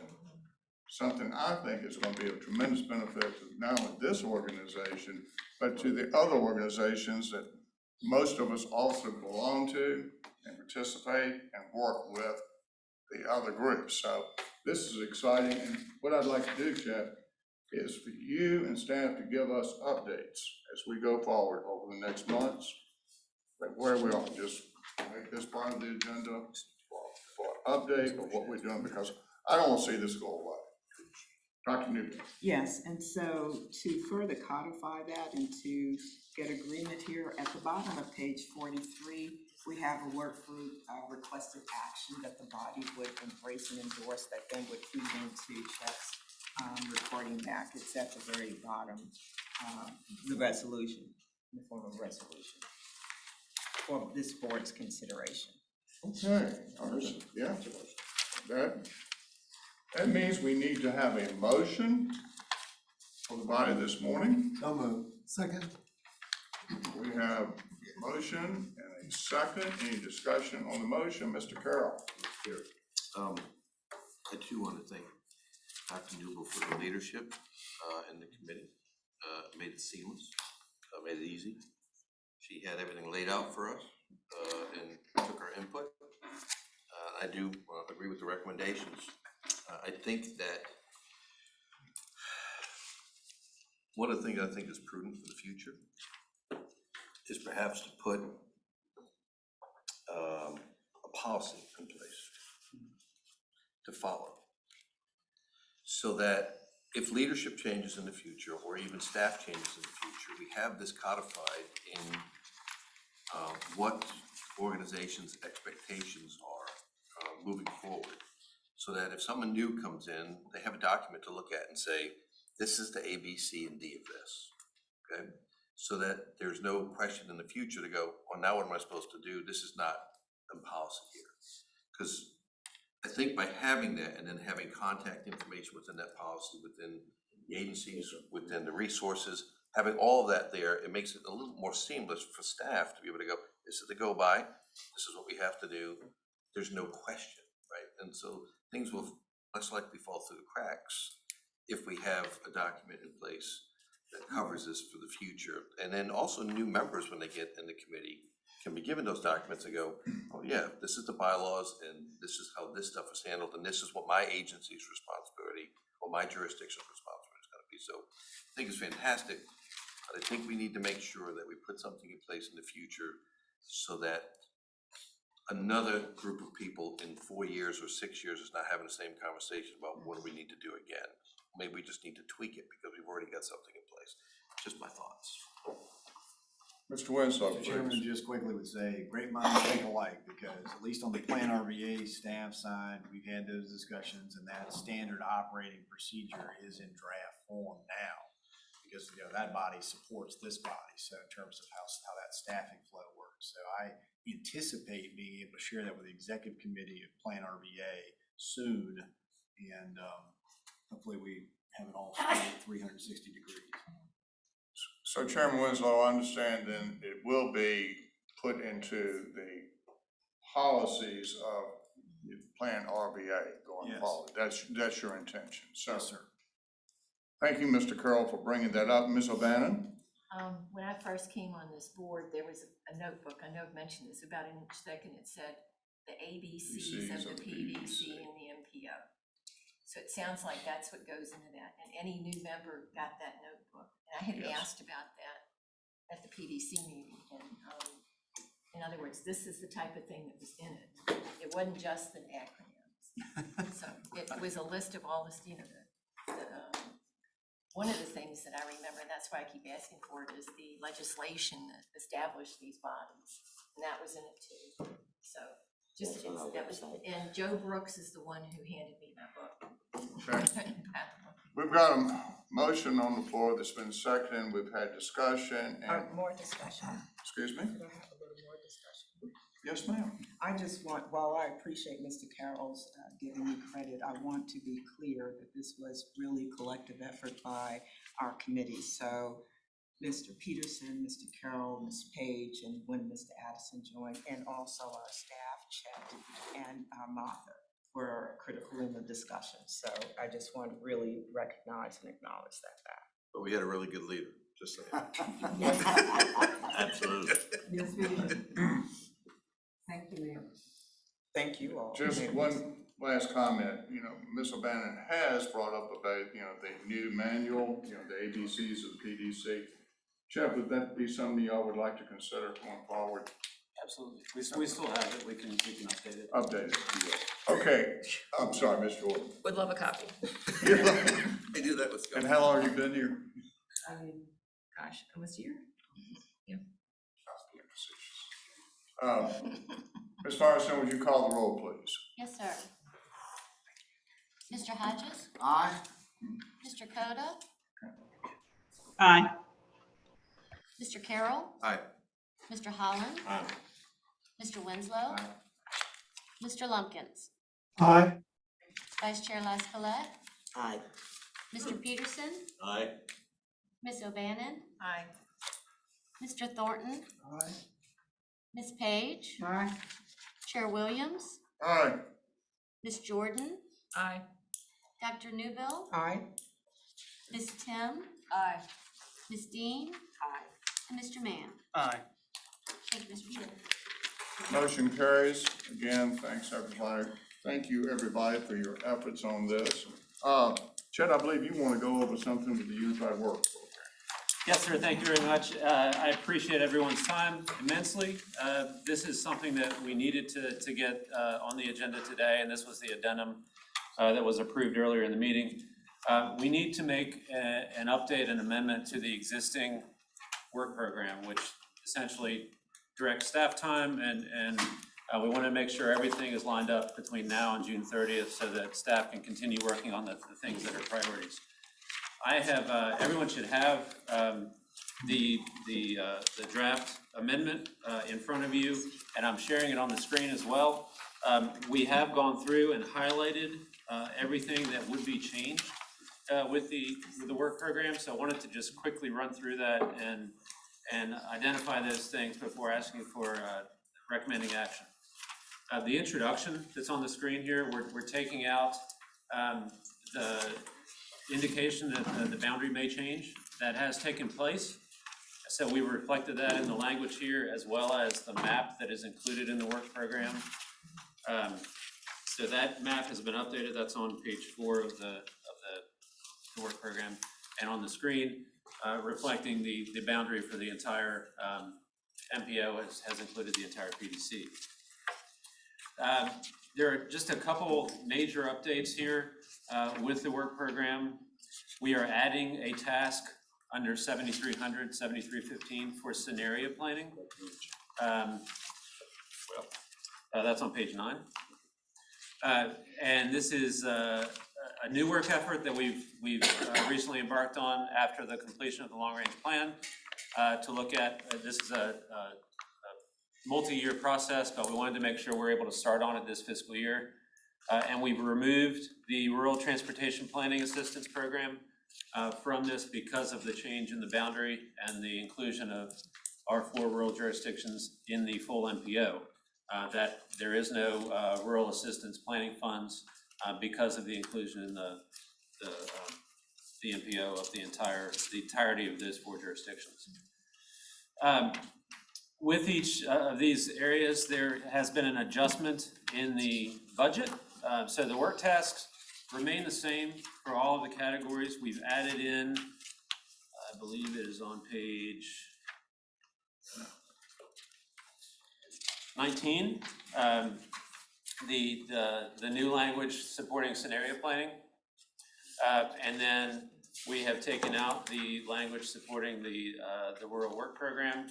Speaker 1: something I think is going to be of tremendous benefit to not only this organization, but to the other organizations that most of us also belong to and participate and work with the other groups. So this is exciting, and what I'd like to do, Chet, is for you and staff to give us updates as we go forward over the next months, like where we are, just make this part of the agenda for update of what we're doing, because I don't want to see this go away. Dr. Newton.
Speaker 12: Yes, and so to further codify that and to get agreement here, at the bottom of page 43, We have a work group requested action that the body would embrace and endorse that then would feed into Chet's reporting back. It's at the very bottom, the resolution, in the form of resolution for this board's consideration.
Speaker 1: Okay, yeah. That means we need to have a motion for the body this morning.
Speaker 17: So moved. Second.
Speaker 1: We have a motion and a second. Any discussion on the motion? Mr. Carroll?
Speaker 15: I too want to thank Dr. Newell for the leadership in the committee. Made it seamless, made it easy. She had everything laid out for us and took our input. I do agree with the recommendations. I think that one of the things I think is prudent for the future is perhaps to put a policy in place to follow, so that if leadership changes in the future, or even staff changes in the future, we have this codified in what organizations' expectations are moving forward, so that if someone new comes in, they have a document to look at and say, this is the A, B, C, and D of this, okay? So that there's no question in the future to go, well, now what am I supposed to do? This is not in policy here. Because I think by having that and then having contact information within that policy, within the agencies, within the resources, having all of that there, it makes it a little more seamless for staff to be able to go, this is the go by, this is what we have to do. There's no question, right? And so things will less likely fall through the cracks if we have a document in place that covers this for the future. And then also new members, when they get in the committee, can be given those documents and go, oh yeah, this is the bylaws and this is how this stuff is handled and this is what my agency's responsibility or my jurisdiction's responsibility is gonna be. So I think it's fantastic, but I think we need to make sure that we put something in place in the future so that another group of people in 4 years or 6 years is not having the same conversation about what do we need to do again. Maybe we just need to tweak it because we've already got something in place. Just my thoughts.
Speaker 1: Mr. Winslow,
Speaker 17: Mr. Chairman,
Speaker 1: please.
Speaker 17: just quickly would say, great minds think alike, because at least on the Plan RVA staff side, we've had those discussions, and that standard operating procedure is in draft form now. Because, you know, that body supports this body, so in terms of how that staffing flow works. So I anticipate being able to share that with the executive committee of Plan RVA soon, and hopefully we have it all straight 360 degrees.
Speaker 1: So Chairman Winslow, I understand then it will be put into the policies of the Plan RVA going
Speaker 17: Yes.
Speaker 1: forward. That's your intention, so.
Speaker 17: Yes, sir.
Speaker 1: Thank you, Mr. Carroll, for bringing that up. Ms. O'Bannon?
Speaker 7: When I first came on this board, there was a notebook, I know I've mentioned this, about an inch thick, and it said the ABCs of the PDC and the MPO. So it sounds like that's what goes into that, and any new member got that notebook. And I had asked about that at the PDC meeting, and in other words, this is the type of thing that was in it. It wasn't just the acronyms. So it was a list of all this, you know, one of the things that I remember, and that's why I keep asking for it, is the legislation that established these bodies, and that was in it too. So just, that was, and Joe Brooks is the one who handed me that book.
Speaker 1: Okay. We've got a motion on the floor that's been seconded. We've had discussion and.
Speaker 12: More discussion.
Speaker 1: Excuse me?
Speaker 12: Could I have a little more discussion?
Speaker 1: Yes, ma'am.
Speaker 12: I just want, while I appreciate Mr. Carroll's giving me credit, I want to be clear that this was really collective effort by our committee. So Mr. Peterson, Mr. Carroll, Ms. Page, and when Mr. Addison joined, and also our staff, Chet and Martha, were critical in the discussion. So I just want to really recognize and acknowledge that fact.
Speaker 15: But we had a really good leader, just saying. Absolutely.
Speaker 12: Yes, we did. Thank you, Mayor. Thank you all.
Speaker 1: Just one last comment, you know, Ms. O'Bannon has brought up about, you know, the new manual, you know, the ABCs of the PDC. Jeff, would that be something y'all would like to consider going forward?
Speaker 2: Absolutely. We still have it. We can update it.
Speaker 1: Update it. Okay, I'm sorry, Ms. Jordan.
Speaker 10: Would love a copy.
Speaker 15: I do that with.
Speaker 1: And how long have you been here?
Speaker 10: Gosh, almost a year? Yeah.
Speaker 1: Ms. Morrison, would you call the roll, please?
Speaker 5: Yes, sir. Mr. Hodges?
Speaker 18: Aye.
Speaker 5: Mr. Coda?
Speaker 3: Aye.
Speaker 5: Mr. Carroll?
Speaker 19: Aye.
Speaker 5: Mr. Holland?
Speaker 1: Aye.
Speaker 5: Mr. Winslow? Mr. Lumpkins?
Speaker 6: Aye.
Speaker 5: Vice Chair Lascolette?
Speaker 14: Aye.
Speaker 5: Mr. Peterson?
Speaker 15: Aye.
Speaker 5: Ms. O'Bannon?
Speaker 7: Aye.
Speaker 5: Mr. Thornton?
Speaker 18: Aye.
Speaker 5: Ms. Page?
Speaker 3: Aye.
Speaker 5: Chair Williams?
Speaker 1: Aye.
Speaker 5: Ms. Jordan?
Speaker 13: Aye.
Speaker 5: Dr. Newbill?
Speaker 3: Aye.
Speaker 5: Ms. Tim?
Speaker 13: Aye.
Speaker 5: Ms. Dean?
Speaker 7: Aye.
Speaker 5: And Mr. Mann?
Speaker 4: Aye.
Speaker 5: Thank you, Mr. Chair.
Speaker 1: Motion carries. Again, thanks everybody. Thank you everybody for your efforts on this. Chet, I believe you want to go over something with the Unified Work Program.
Speaker 8: Yes, sir, thank you very much. I appreciate everyone's time immensely. This is something that we needed to get on the agenda today, and this was the addendum that was approved earlier in the meeting. We need to make an update and amendment to the existing work program, which essentially directs staff time, and we want to make sure everything is lined up between now and June 30th so that staff can continue working on the things that are priorities. I have, everyone should have the draft amendment in front of you, and I'm sharing it on the screen as well. We have gone through and highlighted everything that would be changed with the work program, so I wanted to just quickly run through that and identify those things before asking for recommending action. The introduction that's on the screen here, we're taking out the indication that the boundary may change. That has taken place. So we reflected that in the language here, as well as the map that is included in the work program. So that map has been updated. That's on page 4 of the work program, and on the screen, reflecting the boundary for the entire MPO has included the entire PDC. There are just a couple major updates here with the work program. We are adding a task under 7300, 7315 for scenario planning. That's on page 9. And this is a new work effort that we've recently embarked on after the completion of the long-range plan to look at. This is a multi-year process, but we wanted to make sure we're able to start on it this fiscal year. And we've removed the Rural Transportation Planning Assistance Program from this because of the change in the boundary and the inclusion of our 4 rural jurisdictions in the full MPO. That there is no rural assistance planning funds because of the inclusion in the MPO of the entirety of those 4 jurisdictions. With each of these areas, there has been an adjustment in the budget. So the work tasks remain the same for all of the categories. We've added in, I believe it is on page 19, the new language supporting scenario planning. And then we have taken out the language supporting the rural work program.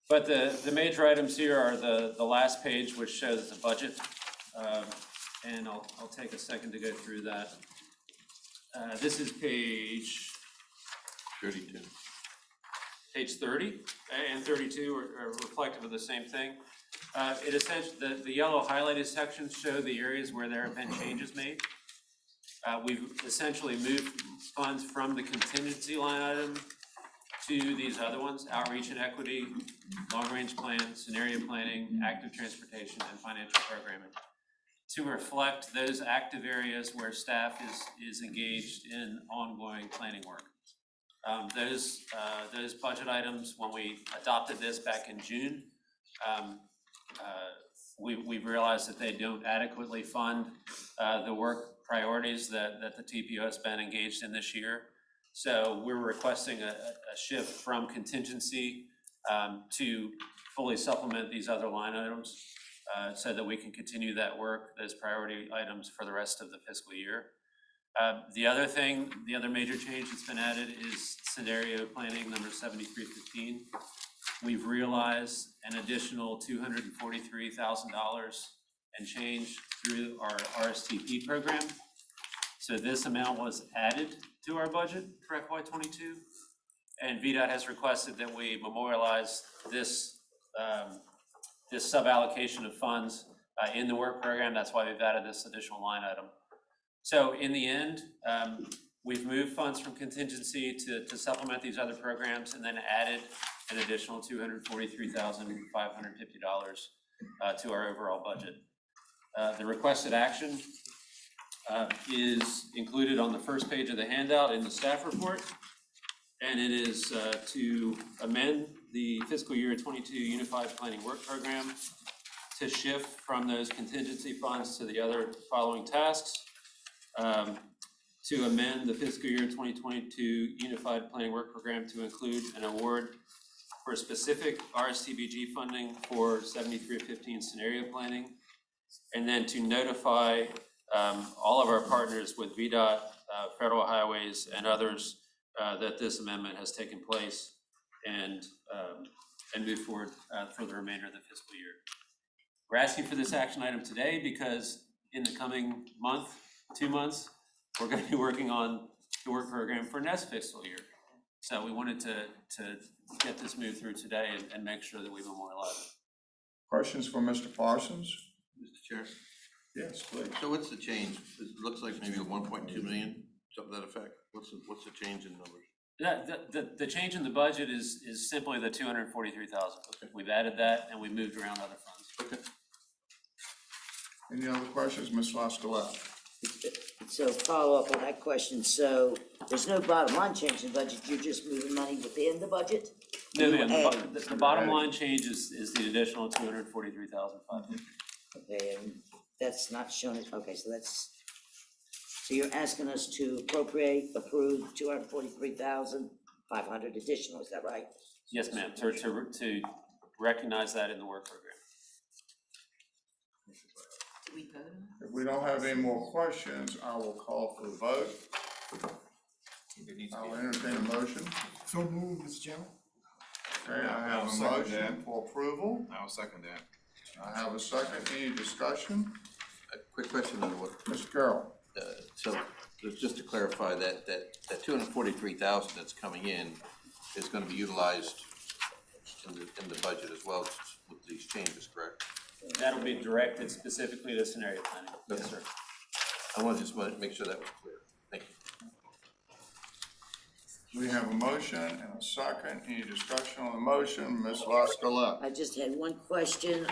Speaker 8: But the major items here are the last page, which shows the budget. And I'll take a second to go through that. This is page
Speaker 15: 32.
Speaker 8: Page 30 and 32 are reflective of the same thing. It essentially, the yellow highlighted sections show the areas where there have been changes made. We've essentially moved funds from the contingency line item to these other ones: outreach and equity, long-range plan, scenario planning, active transportation, and financial programming, to reflect those active areas where staff is engaged in ongoing planning work. Those budget items, when we adopted this back in June, we've realized that they don't adequately fund the work priorities that the TPO has been engaged in this year. So we're requesting a shift from contingency to fully supplement these other line items so that we can continue that work, those priority items, for the rest of the fiscal year. The other major change that's been added is scenario planning number 7315. we've realized an additional $243,000 and change through our RSTP program. So this amount was added to our budget for FY '22. And Vdot has requested that we memorialize this, this sub-allocation of funds in the work program. That's why we've added this additional line item. So in the end, we've moved funds from contingency to supplement these other programs and then added an additional $243,550 to our overall budget. The requested action is included on the first page of the handout in the staff report. And it is to amend the fiscal year 22 Unified Planning Work Program to shift from those contingency funds to the other following tasks. To amend the fiscal year 2022 Unified Planning Work Program to include an award for specific RSTBG funding for 7315 scenario planning. And then to notify all of our partners with Vdot, Federal Highways, and others that this amendment has taken place and move forward for the remainder of the fiscal year. We're asking for this action item today because in the coming month, 2 months, we're going to be working on the work program for next fiscal year. So we wanted to get this moved through today and make sure that we memorialize it.
Speaker 1: Questions for Mr. Parsons?
Speaker 15: Mr. Chair?
Speaker 1: Yes, please.
Speaker 15: So what's the change? It looks like maybe a 1.2 million, something to that effect. What's the change in numbers?
Speaker 8: The change in the budget is simply the $243,000. Okay. We've added that and we moved around other funds.
Speaker 15: Okay.
Speaker 1: Any other questions, Ms. Lascolette?
Speaker 14: So follow up on that question, so there's no bottom line change in the budget, you're just moving money within the budget?
Speaker 8: No, ma'am, the bottom line change is the additional $243,550.
Speaker 14: Okay, and that's not shown, okay, so you're asking us to approve $243,500 additional, is that right?
Speaker 8: Yes, ma'am, to recognize that in the work program.
Speaker 1: If we don't have any more questions, I will call for a vote. I will entertain a motion.
Speaker 19: So moved, Mr. Chairman.
Speaker 1: Okay, I have a
Speaker 19: I'll second
Speaker 1: motion
Speaker 19: that.
Speaker 1: for approval.
Speaker 19: I'll second that.
Speaker 1: I have a second. Any discussion?
Speaker 15: A quick question on what,
Speaker 1: Mr. Carroll?
Speaker 15: so just to clarify that 243,000 that's coming in is gonna be utilized in the budget as well with these changes, correct?
Speaker 8: That'll be directed specifically to scenario planning. Yes, sir.
Speaker 15: I just wanted to make sure that was clear. Thank you.
Speaker 1: We have a motion and a second. Any discussion on the motion? Ms. Lascolette?
Speaker 14: I just had one question,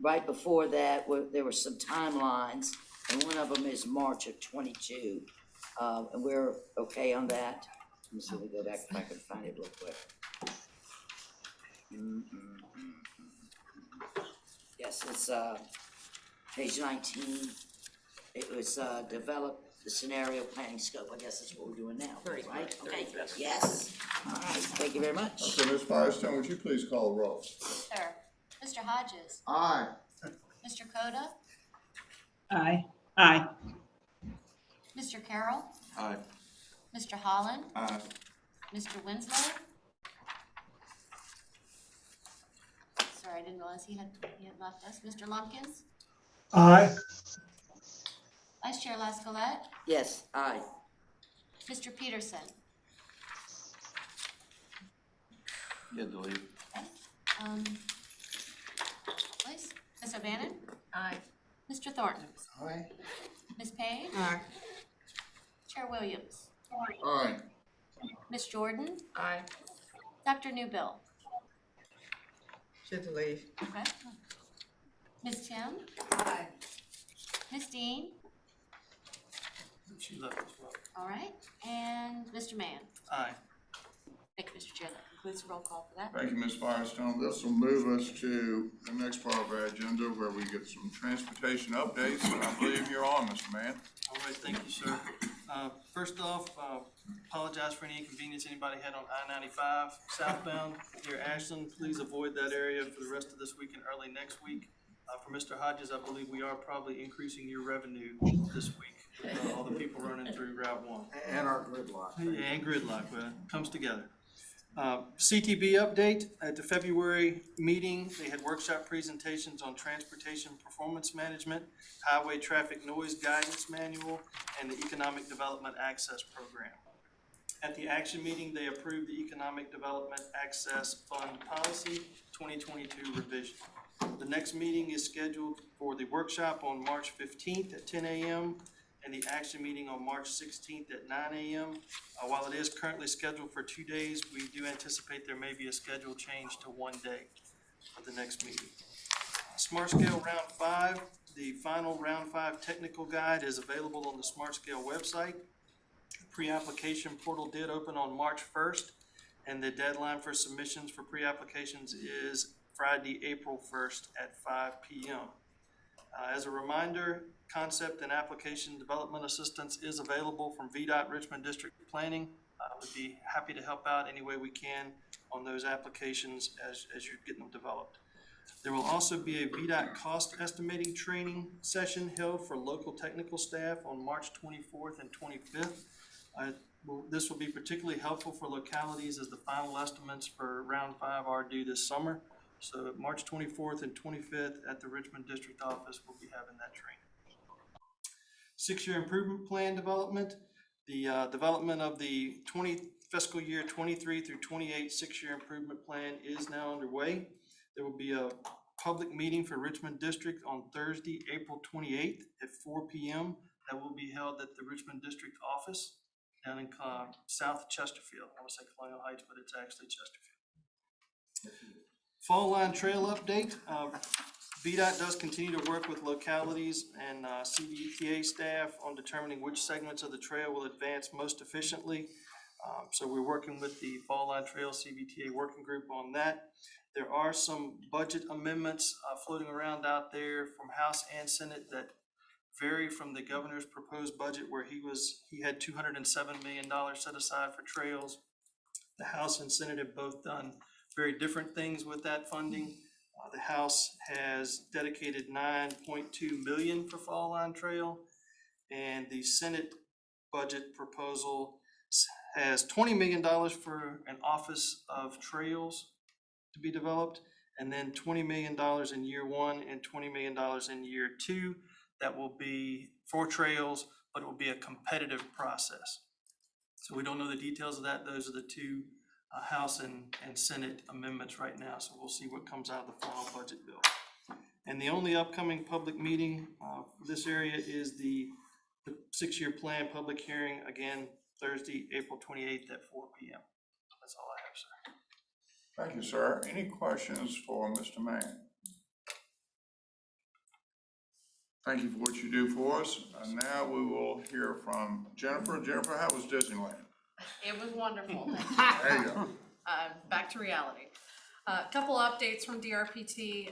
Speaker 14: right before that, there were some timelines, and one of them is March of '22, and we're okay on that? Let me see, we go back if I can find it real quick. Yes, it's, page 19, it was, develop the scenario planning scope, I guess that's what we're doing now, right? Okay, yes, all right, thank you very much.
Speaker 1: Okay, Ms. Firestone, would you please call the roll?
Speaker 5: Sir, Mr. Hodges,
Speaker 18: Aye.
Speaker 5: Mr. Coda,
Speaker 12: Aye. Aye.
Speaker 5: Mr. Carroll,
Speaker 15: Aye.
Speaker 5: Mr. Holland,
Speaker 19: Aye.
Speaker 5: Mr. Winslow. Sorry, I didn't realize he had left us. Mr. Lumpkins,
Speaker 6: Aye.
Speaker 5: Vice Chair Lascolette,
Speaker 14: Yes, aye.
Speaker 5: Mr. Peterson.
Speaker 15: Yeah, delete.
Speaker 5: Please, Ms. O'Bannon,
Speaker 13: Aye.
Speaker 5: Mr. Thornton,
Speaker 18: Aye.
Speaker 5: Ms. Page,
Speaker 3: Aye.
Speaker 5: Chair Williams,
Speaker 1: Aye.
Speaker 5: Ms. Jordan,
Speaker 13: Aye.
Speaker 5: Dr. Newbill.
Speaker 3: Should leave.
Speaker 5: Okay. Ms. Tim,
Speaker 13: Aye.
Speaker 5: Ms. Dean,
Speaker 4: She left as well.
Speaker 5: all right, and Mr. Mann.
Speaker 4: Aye.
Speaker 5: Thank you, Mr. Chair. That concludes the roll call for that.
Speaker 1: Thank you, Ms. Firestone. This will move us to the next part of our agenda where we get some transportation updates. And I believe you're on, Mr. Mann.
Speaker 4: All right, thank you, sir. First off, apologize for any inconvenience anybody had on I-95 southbound near Ashland. Please avoid that area for the rest of this week and early next week. For Mr. Hodges, I believe we are probably increasing your revenue this week with all the people running through Route 1.
Speaker 18: And our gridlock.
Speaker 4: Yeah, and gridlock, well, it comes together. CTB update, at the February meeting, they had workshop presentations on transportation performance management, highway traffic noise guidance manual, and the economic development access program. At the action meeting, they approved the Economic Development Access Fund Policy 2022 revision. The next meeting is scheduled for the workshop on March 15th at 10 a.m. and the action meeting on March 16th at 9 a.m. While it is currently scheduled for 2 days, we do anticipate there may be a schedule change to 1 day for the next meeting. Smart Scale Round 5, the final Round 5 technical guide is available on the Smart Scale website. Pre-application portal did open on March 1st, and the deadline for submissions for pre-applications is Friday, April 1st at 5 p.m. As a reminder, concept and application development assistance is available from Vdot Richmond District Planning. We'd be happy to help out any way we can on those applications as you're getting them developed. There will also be a Vdot cost estimating training session held for local technical staff on March 24th and 25th. This will be particularly helpful for localities as the final estimates for Round 5 are due this summer. So March 24th and 25th at the Richmond District Office, we'll be having that training. 6-year improvement plan development. The development of the fiscal year 23 through 28 6-year improvement plan is now underway. There will be a public meeting for Richmond District on Thursday, April 28th at 4 p.m. that will be held at the Richmond District Office down in South Chesterfield. I want to say Colonial Heights, but it's actually Chesterfield. Fall Line Trail update. Vdot does continue to work with localities and CBTA staff on determining which segments of the trail will advance most efficiently. So we're working with the Fall Line Trail CBTA working group on that. There are some budget amendments floating around out there from House and Senate that vary from the governor's proposed budget, where he had $207 million set aside for trails. The House and Senate have both done very different things with that funding. The House has dedicated $9.2 million for Fall Line Trail, and the Senate budget proposal has $20 million for an Office of Trails to be developed, and then $20 million in year 1 and $20 million in year 2. That will be for trails, but it will be a competitive process. So we don't know the details of that. Those are the two House and Senate amendments right now. So we'll see what comes out of the final budget bill. And the only upcoming public meeting for this area is the 6-year plan public hearing, again, Thursday, April 28th at 4 p.m. That's all I have, sir.
Speaker 1: Thank you, sir. Any questions for Mr. Mann? Thank you for what you do for us. And now we will hear from Jennifer. Jennifer, how was Disneyland?
Speaker 20: It was wonderful.
Speaker 1: There you go.
Speaker 20: Back to reality. A couple updates from DRPT.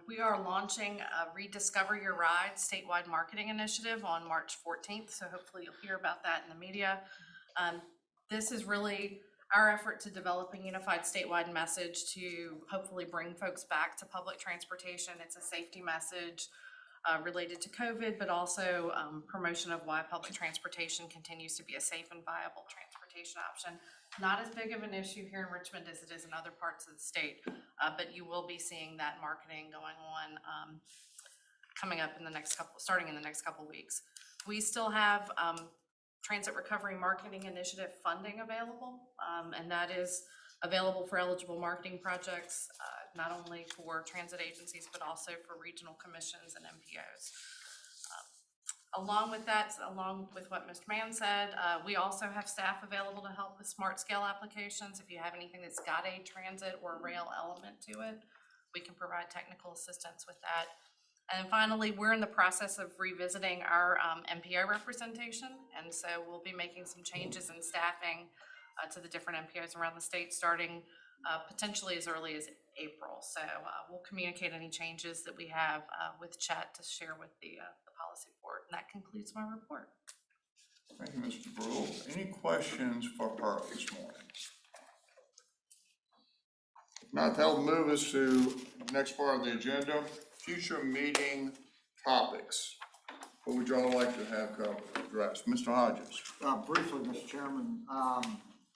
Speaker 20: We are launching a Rediscover Your Ride statewide marketing initiative on March 14th. So hopefully you'll hear about that in the media. This is really our effort to develop a unified statewide message to hopefully bring folks back to public transportation. It's a safety message related to COVID, but also promotion of why public transportation continues to be a safe and viable transportation option. Not as big of an issue here in Richmond as it is in other parts of the state, but you will be seeing that marketing going on coming up in the next starting in the next couple weeks. We still have Transit Recovery Marketing Initiative funding available, and that is available for eligible marketing projects, not only for transit agencies, but also for regional commissions and MPOs. Along with that, along with what Mr. Mann said, we also have staff available to help with smart scale applications. If you have anything that's got a transit or rail element to it, we can provide technical assistance with that. And finally, we're in the process of revisiting our MPO representation, and so we'll be making some changes in staffing to the different MPOs around the state, starting potentially as early as April. So we'll communicate any changes that we have with Chet to share with the policy board. And that concludes my report.
Speaker 1: Thank you, Mr. Brule. Any questions for her this morning? Now that'll move us to the next part of the agenda, future meeting topics. What would y'all like to have covered, addressed? Mr. Hodges.
Speaker 18: Briefly, Mr. Chairman,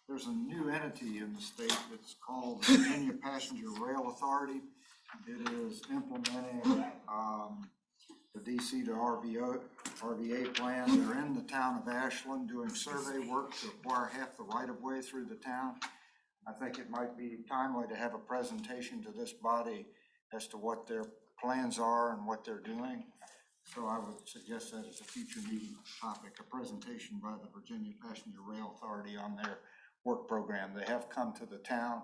Speaker 18: there's a new entity in the state that's called the Virginia Passenger Rail Authority. It is implementing the DC to RVA plan. They're in the town of Ashland doing survey work to acquire half the right-of-way through the town. I think it might be timely to have a presentation to this body as to what their plans are and what they're doing. So I would suggest that as a future meeting topic, a presentation by the Virginia Passenger Rail Authority on their work program. They have come to the town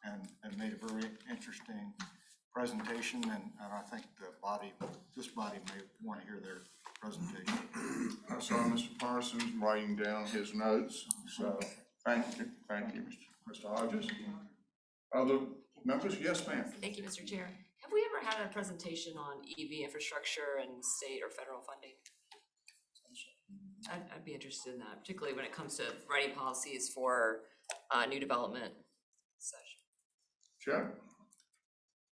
Speaker 18: and made a very interesting presentation, and I think this body may want to hear their presentation.
Speaker 1: I saw Mr. Parsons writing down his notes, so thank you, Mr. Hodges. Other members? Yes, ma'am.
Speaker 10: Thank you, Mr. Chair. Have we ever had a presentation on EV infrastructure and state or federal funding? I'd be interested in that, particularly when it comes to writing policies for new development such.
Speaker 1: Chuck?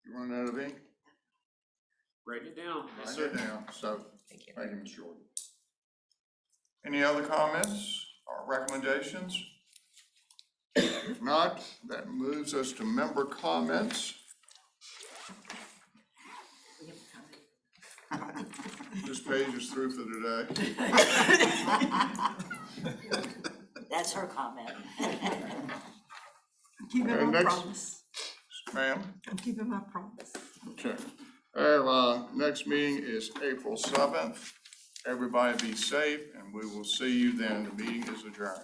Speaker 1: You run out of ink?
Speaker 8: Write it down.
Speaker 1: Write it down, so,
Speaker 10: Thank you.
Speaker 1: thank you, Ms. Jordan. Any other comments or recommendations? If not, that moves us to member comments. This page is through for today.
Speaker 14: That's her comment.
Speaker 3: I'm keeping my
Speaker 1: Next.
Speaker 3: promise.
Speaker 1: Ma'am?
Speaker 3: I'm keeping my promise.
Speaker 1: Okay. Our next meeting is April 7th. Everybody be safe, and we will see you then. The meeting is adjourned.